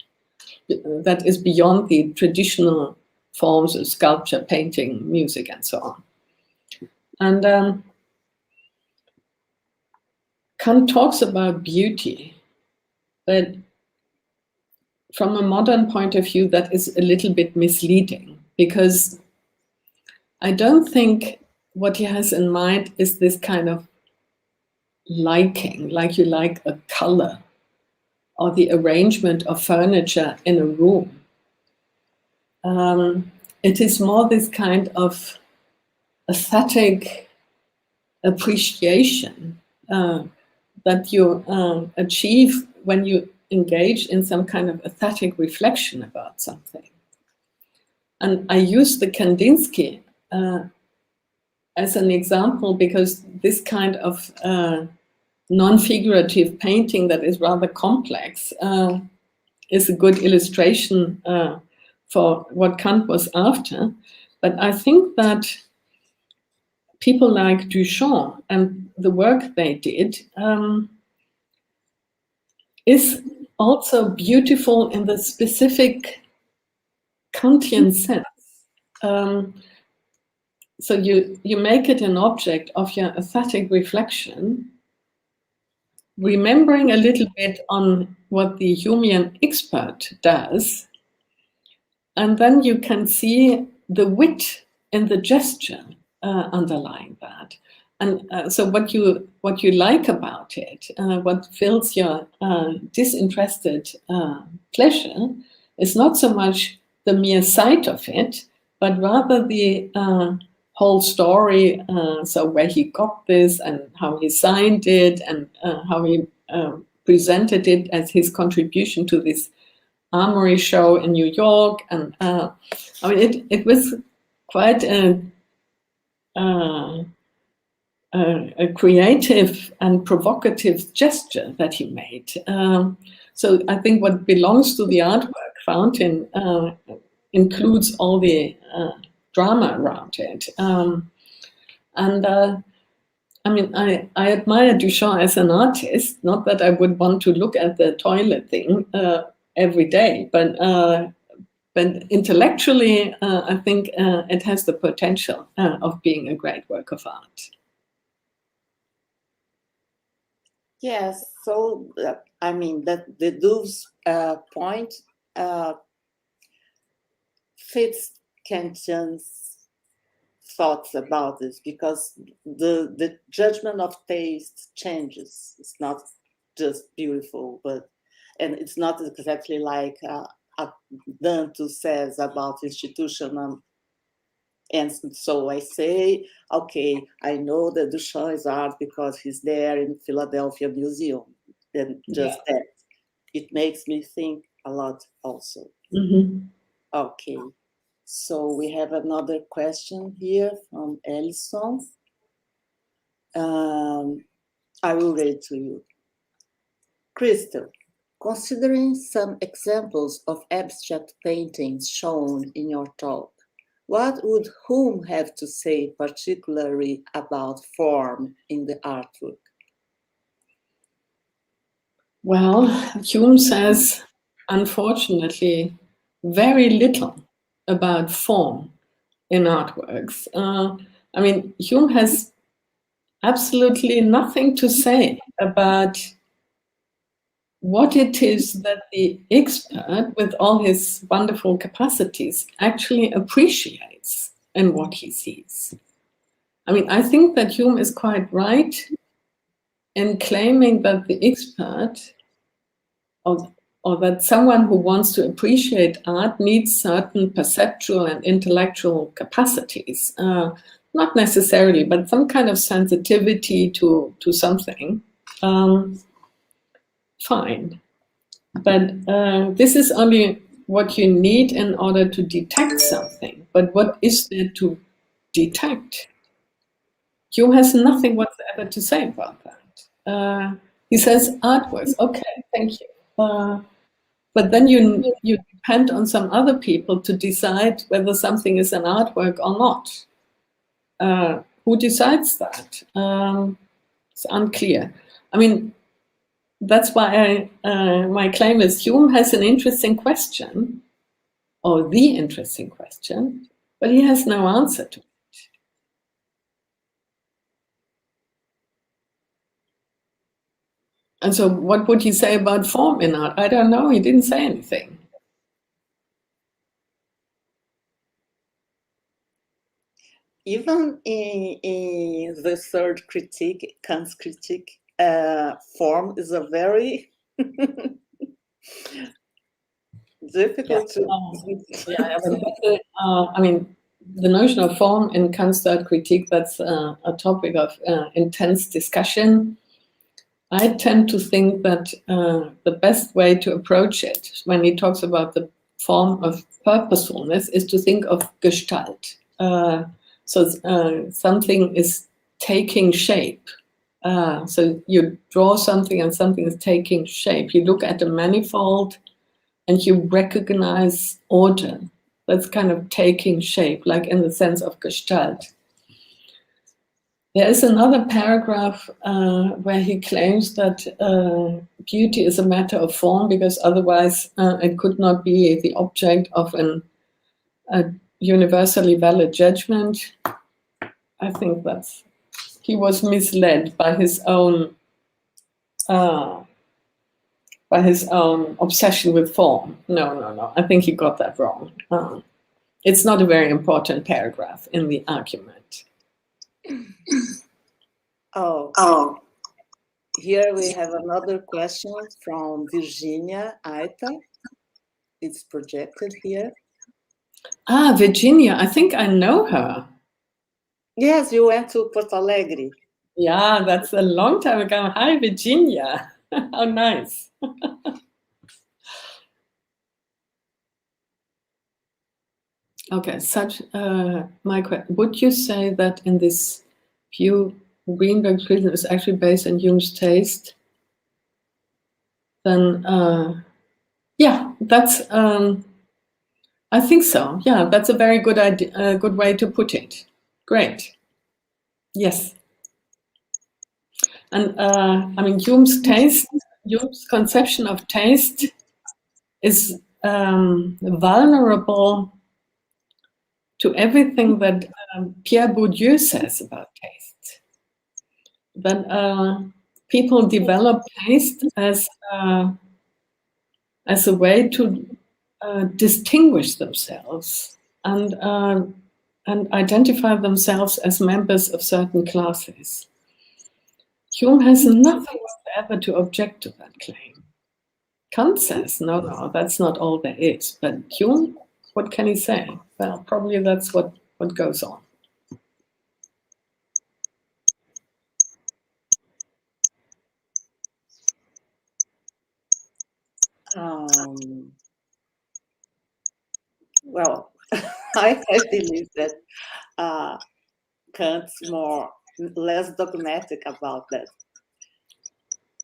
That is beyond the traditional forms of sculpture, painting, music, and so on. And Kant talks about beauty, but from a modern point of view, that is a little bit misleading, because I don't think what he has in mind is this kind of liking, like you like a color or the arrangement of furniture in a room. It is more this kind of aesthetic appreciation that you achieve when you engage in some kind of aesthetic reflection about something. And I use the Kandinsky as an example because this kind of non-figurative painting that is rather complex is a good illustration for what Kant was after. But I think that people like Duchamp and the work they did is also beautiful in the specific Kantian sense. So you make it an object of your aesthetic reflection, remembering a little bit on what the Humean expert does, and then you can see the wit in the gesture underlying that. And so what you like about it, what fills your disinterested pleasure, is not so much the mere sight of it, but rather the whole story, so where he got this and how he signed it and how he presented it as his contribution to this armory show in New York. And I mean, it was quite a creative and provocative gesture that he made. So I think what belongs to the artwork fountain includes all the drama around it. I mean, I admire Duchamp as an artist, not that I would want to look at the toilet thing every day, but intellectually, I think it has the potential of being a great work of art. Yes, so I mean that the Duve's point fits Kantian's thoughts about this, because the judgment of taste changes. It's not just beautiful, and it's not exactly like Dante says about institutional. And so I say, okay, I know that Duchamp is art because he's there in Philadelphia Museum. And just that, it makes me think a lot also. Mm-hmm. Okay, so we have another question here from Ellison. I will read to you. Christel, considering some examples of abstract paintings shown in your talk, what would Hume have to say particularly about form in the artwork? Well, Hume says, unfortunately, very little about form in artworks. I mean, Hume has absolutely nothing to say about what it is that the expert, with all his wonderful capacities, actually appreciates in what he sees. I mean, I think that Hume is quite right in claiming that the expert, or that someone who wants to appreciate art needs certain perceptual and intellectual capacities. Not necessarily, but some kind of sensitivity to something. Fine. But this is only what you need in order to detect something. But what is there to detect? Hume has nothing whatsoever to say about that. He says artworks. Okay, thank you. But then you depend on some other people to decide whether something is an artwork or not. Who decides that? It's unclear. I mean, that's why my claim is Hume has an interesting question, or the interesting question, but he has no answer to it. And so what would he say about form in art? I don't know. He didn't say anything. Even in the third critique, Kant's critique, form is a very difficult to... I mean, the notion of form in Kant's third critique, that's a topic of intense discussion. I tend to think that the best way to approach it, when he talks about the form of purposefulness, is to think of Gestalt. So something is taking shape. So you draw something and something is taking shape. You look at a manifold and you recognize order. That's kind of taking shape, like in the sense of Gestalt. There is another paragraph where he claims that beauty is a matter of form, because otherwise it could not be the object of a universally valid judgment. I think he was misled by his own obsession with form. No. I think he got that wrong. It's not a very important paragraph in the argument. Oh. Here we have another question from Virginia Aita. It's projected here. Ah, Virginia, I think I know her. Yes, you went to Porto Alegre. Yeah, that's a long time ago. Hi, Virginia. How nice. Okay, would you say that in this view, Greenberg's reason is actually based on Hume's taste? Then, yeah, that's, I think so. Yeah, that's a very good idea, good way to put it. Great. Yes. And I mean, Hume's conception of taste is vulnerable to everything that Pierre Bourdieu says about taste. That people develop taste as a way to distinguish themselves and identify themselves as members of certain classes. Hume has nothing whatsoever to object to that claim. Kant says, no, that's not all there is. But Hume, what can he say? Well, probably that's what goes on. Well, I believe that Kant's less dogmatic about that,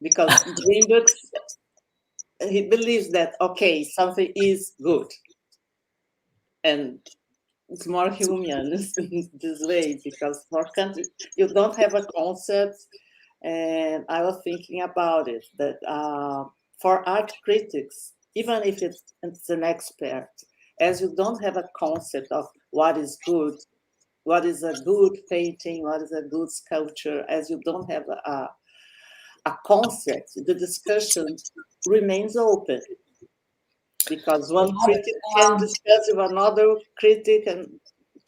because Greenberg's he believes that, okay, something is good. And it's more Humean this way, because for Kant, you don't have a concept. And I was thinking about it, that for art critics, even if it's an expert, as you don't have a concept of what is good, what is a good painting, what is a good sculpture, as you don't have a concept, the discussion remains open. Because one critic can discuss with another critic, and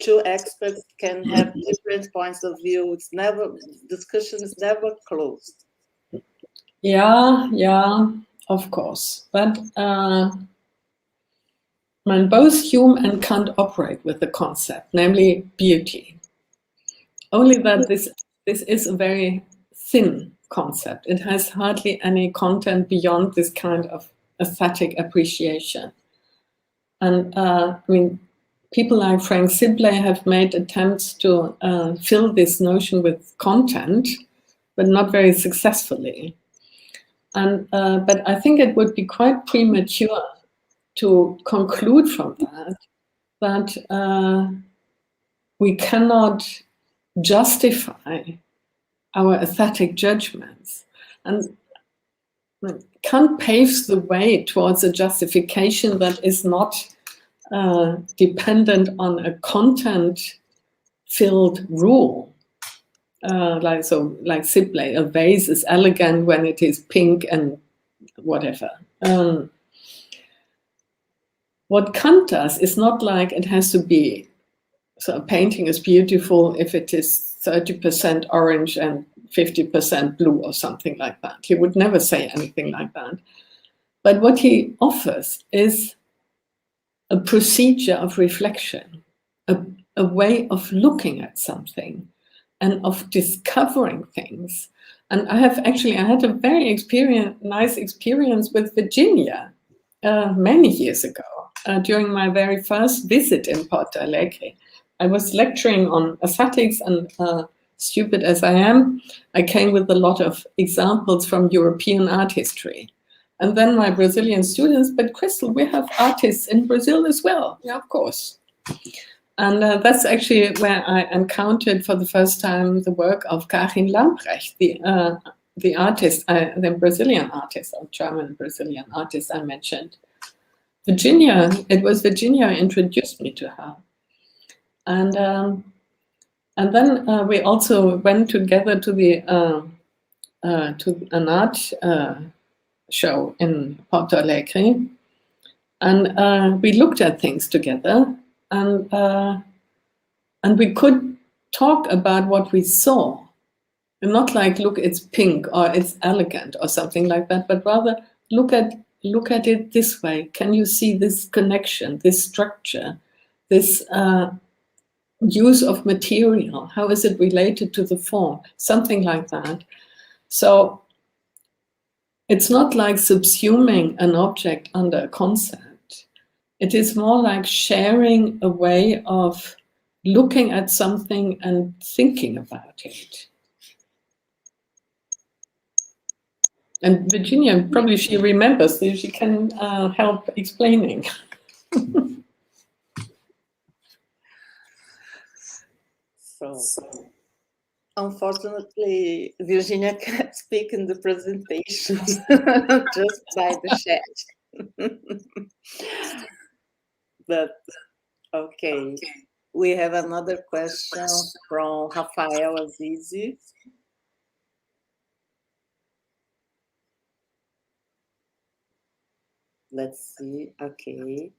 two experts can have different points of view. It's never, discussion is never closed. Yeah, of course. But when both Hume and Kant operate with the concept, namely beauty, only that this is a very thin concept. It has hardly any content beyond this kind of aesthetic appreciation. And I mean, people like Frank Sibley have made attempts to fill this notion with content, but not very successfully. And but I think it would be quite premature to conclude from that we cannot justify our aesthetic judgments. And Kant paves the way towards a justification that is not dependent on a content-filled rule. Like Sibley, a vase is elegant when it is pink and whatever. What Kant does is not like it has to be, so a painting is beautiful if it is 30% orange and 50% blue or something like that. He would never say anything like that. But what he offers is a procedure of reflection, a way of looking at something and of discovering things. And I had a very nice experience with Virginia many years ago during my very first visit in Porto Alegre. I was lecturing on aesthetics, and stupid as I am, I came with a lot of examples from European art history. And then my Brazilian students, but Christel, we have artists in Brazil as well. Yeah, of course. And that's actually where I encountered for the first time the work of Karin Lamprecht, the artist, the Brazilian artist, or German Brazilian artist I mentioned. It was Virginia who introduced me to her. And then we also went together to an art show in Porto Alegre, and we looked at things together, and we could talk about what we saw, and not like, look, it's pink or it's elegant or something like that, but rather look at it this way. Can you see this connection, this structure, this use of material? How is it related to the form? Something like that. So it's not like subsuming an object under a concept. It is more like sharing a way of looking at something and thinking about it. And Virginia, probably she remembers, so she can help explaining. So, unfortunately, Virginia can't speak in the presentation, just by the chat. But, okay, we have another question from Rafael Azizi. Let's see, okay.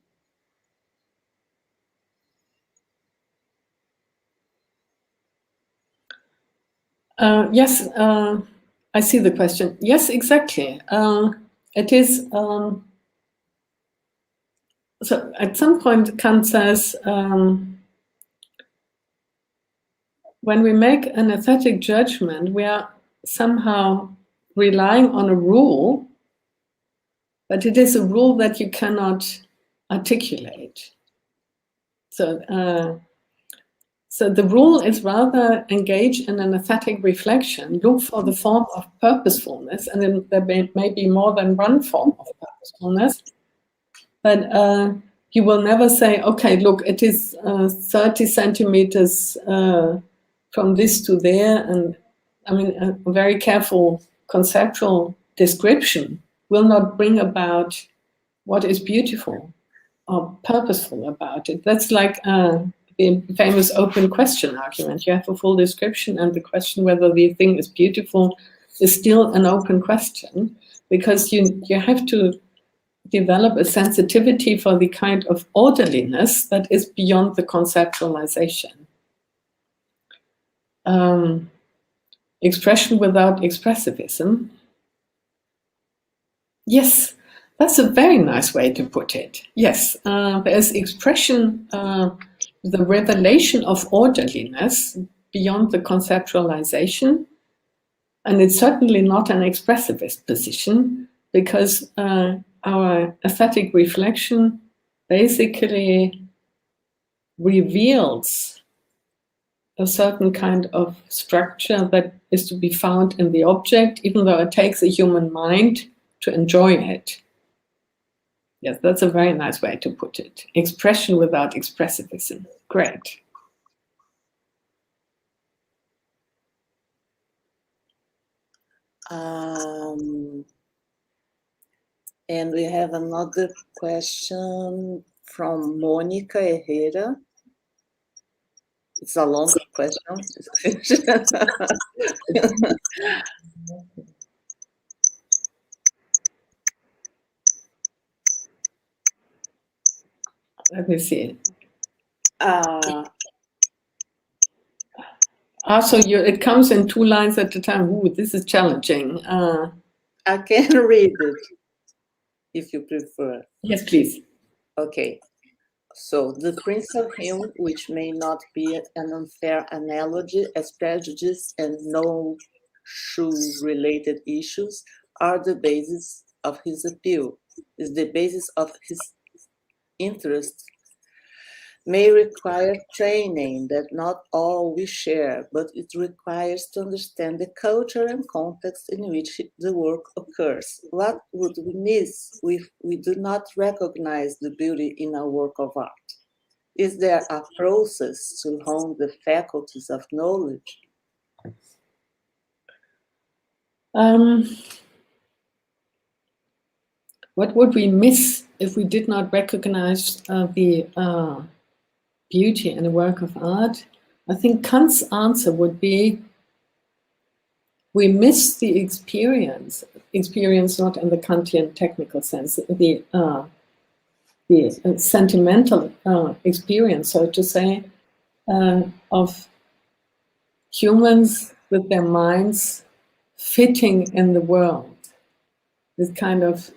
Yes, I see the question. Yes, exactly. It is, so at some point Kant says, when we make an aesthetic judgment, we are somehow relying on a rule, but it is a rule that you cannot articulate. So So the rule is rather engage in an aesthetic reflection, look for the form of purposefulness, and then there may be more than one form of purposefulness, but you will never say, okay, look, it is 30 centimeters from this to there, and I mean, a very careful conceptual description will not bring about what is beautiful or purposeful about it. That's like the famous open question argument. You have a full description, and the question whether the thing is beautiful is still an open question, because you have to develop a sensitivity for the kind of orderliness that is beyond the conceptualization. Expression without expressivism. Yes, that's a very nice way to put it. Yes, there's expression, the revelation of orderliness beyond the conceptualization. And it's certainly not an expressivist position, because our aesthetic reflection basically reveals a certain kind of structure that is to be found in the object, even though it takes a human mind to enjoy it. Yes, that's a very nice way to put it. Expression without expressivism. Great. And we have another question from Monica Herrera. It's a long question. Let me see. So it comes in 2 lines at a time. Ooh, this is challenging. I can read it if you prefer. Yes, please. Okay. So the Prince of Hume, which may not be an unfair analogy, as prejudice and no shoe-related issues are the basis of his appeal, is the basis of his interest, may require training that not all we share, but it requires to understand the culture and context in which the work occurs. What would we miss if we do not recognize the beauty in a work of art? Is there a process to hone the faculties of knowledge? What would we miss if we did not recognize the beauty in a work of art? I think Kant's answer would be, we miss the experience not in the Kantian technical sense, the sentimental experience, so to say, of humans with their minds fitting in the world. This kind of,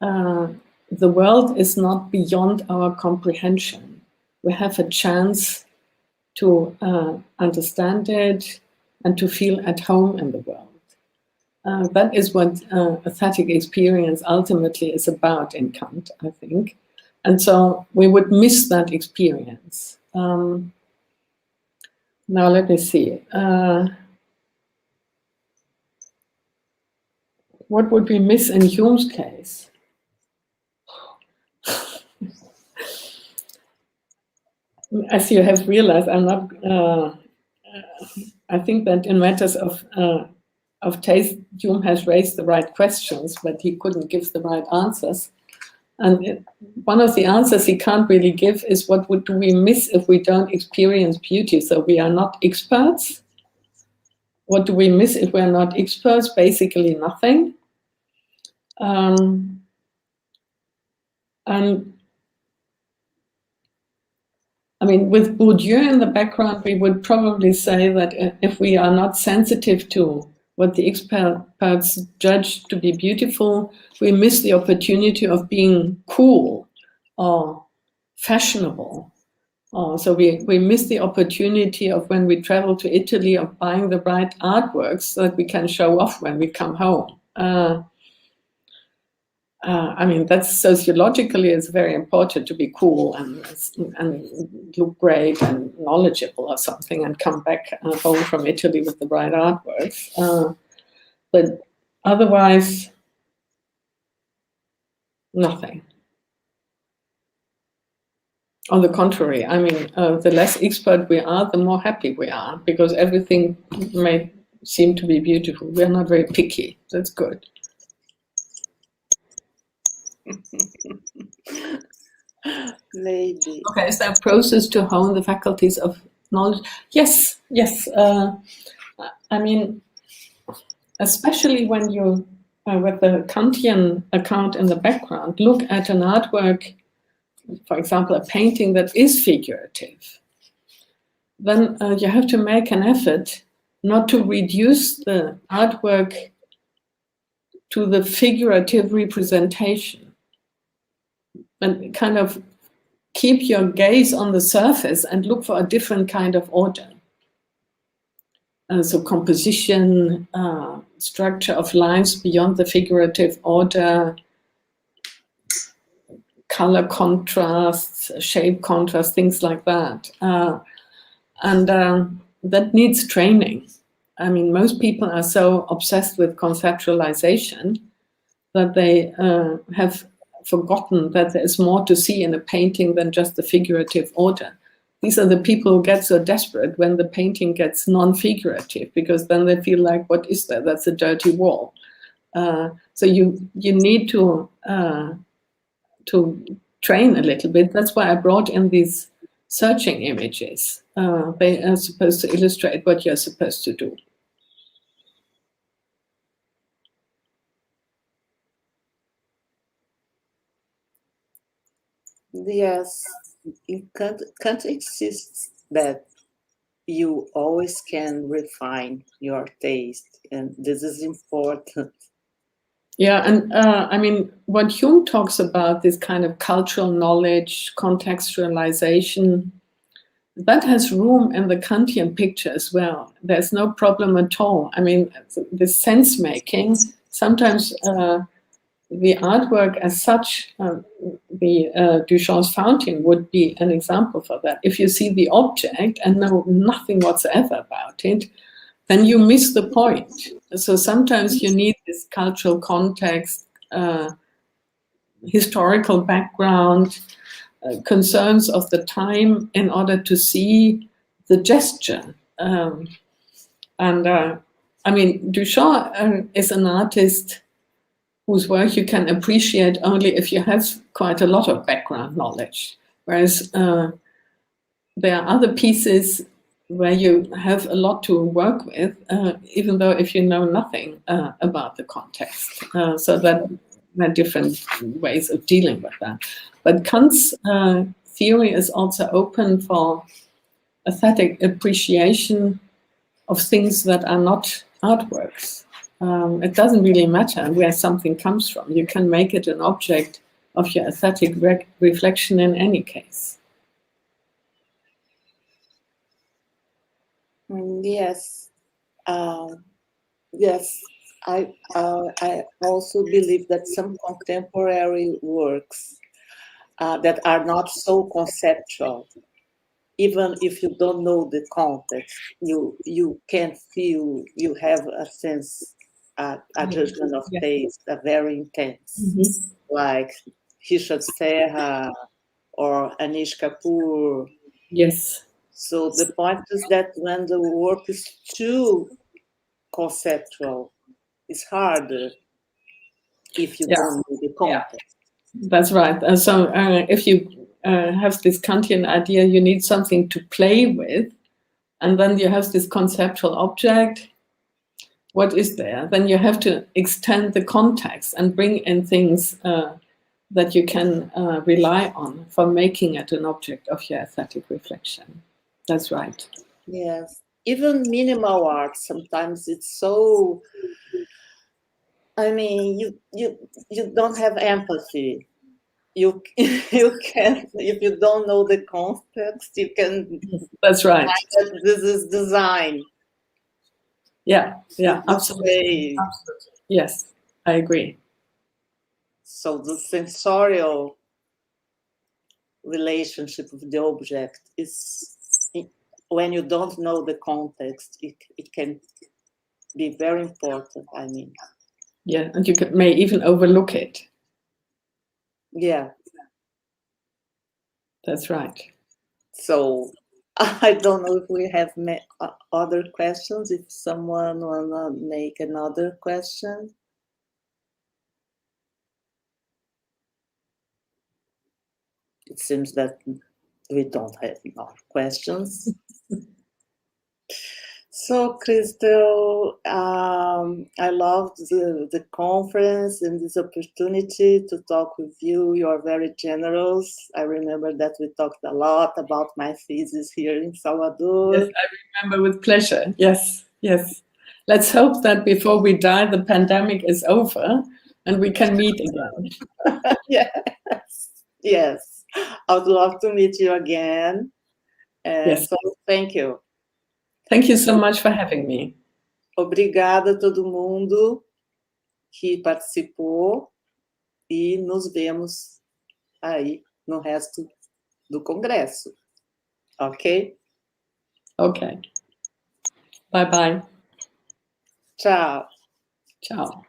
the world is not beyond our comprehension. We have a chance to understand it and to feel at home in the world. That is what aesthetic experience ultimately is about in Kant, I think. And so we would miss that experience. Now let me see. What would we miss in Hume's case? As you have realized, I'm not. I think that in matters of taste, Hume has raised the right questions, but he couldn't give the right answers. And one of the answers he can't really give is, what do we miss if we don't experience beauty? So we are not experts. What do we miss if we're not experts? Basically nothing. And I mean, with Bourdieu in the background, we would probably say that if we are not sensitive to what the experts judge to be beautiful, we miss the opportunity of being cool or fashionable. So we miss the opportunity of, when we travel to Italy, of buying the right artworks so that we can show off when we come home. I mean, that's sociologically, it's very important to be cool and look great and knowledgeable or something, and come back home from Italy with the right artworks. But otherwise, nothing. On the contrary, I mean, the less expert we are, the more happy we are, because everything may seem to be beautiful. We are not very picky. That's good. Maybe. Okay, is there a process to hone the faculties of knowledge? Yes, yes. I mean, especially when you, with the Kantian account in the background, look at an artwork, for example, a painting that is figurative, then you have to make an effort not to reduce the artwork to the figurative representation, and kind of keep your gaze on the surface and look for a different kind of order. So composition, structure of lines beyond the figurative order, color contrasts, shape contrast, things like that. And that needs training. I mean, most people are so obsessed with conceptualization that they have forgotten that there is more to see in a painting than just the figurative order. These are the people who get so desperate when the painting gets non-figurative, because then they feel like, what is that? That's a dirty wall. So you need to train a little bit. That's why I brought in these searching images. They are supposed to illustrate what you're supposed to do. Yes, in Kant exists that you always can refine your taste, and this is important. Yeah, and I mean, what Hume talks about, this kind of cultural knowledge, contextualization, that has room in the Kantian picture as well. There's no problem at all. I mean, the sense making, sometimes the artwork as such, the Duchamp's fountain would be an example for that. If you see the object and know nothing whatsoever about it, then you miss the point. So sometimes you need this cultural context, historical background, concerns of the time in order to see the gesture. I mean, Duchamp is an artist whose work you can appreciate only if you have quite a lot of background knowledge. Whereas there are other pieces where you have a lot to work with, even though if you know nothing about the context. So that there are different ways of dealing with that. But Kant's theory is also open for aesthetic appreciation of things that are not artworks. It doesn't really matter where something comes from. You can make it an object of your aesthetic reflection in any case. Yes, yes. I also believe that some contemporary works that are not so conceptual, even if you don't know the context, you can feel, you have a sense, a judgment of taste, a very intense, like Richard Serra or Anish Kapoor. Yes. So the point is that when the work is too conceptual, it's harder if you don't know the context. Yeah. That's right. So if you have this Kantian idea, you need something to play with, and then you have this conceptual object. What is there? Then you have to extend the context and bring in things that you can rely on for making it an object of your aesthetic reflection. That's right. Yes. Even minimal art, sometimes it's so, I mean, you don't have empathy. You can, if you don't know the context, you can. That's right. This is design. Yeah, absolutely. Absolutely. Yes, I agree. So the sensorial relationship with the object is, when you don't know the context, it can be very important, I mean. Yeah, and you may even overlook it. Yeah. That's right. So I don't know if we have other questions, if someone wanna make another question. It seems that we don't have more questions. So, Christel, I loved the conference and this opportunity to talk with you. You are very generous. I remember that we talked a lot about my thesis here in Salvador. Yes, I remember with pleasure. Yes, yes. Let's hope that before we die, the pandemic is over and we can meet again. Yes, yes. I would love to meet you again. Yes. So, thank you. Thank you so much for having me. Obrigada a todo mundo que participou e nos vemos aí no resto do Congresso. Ok? Okay. Bye-bye. Tchau. Ciao.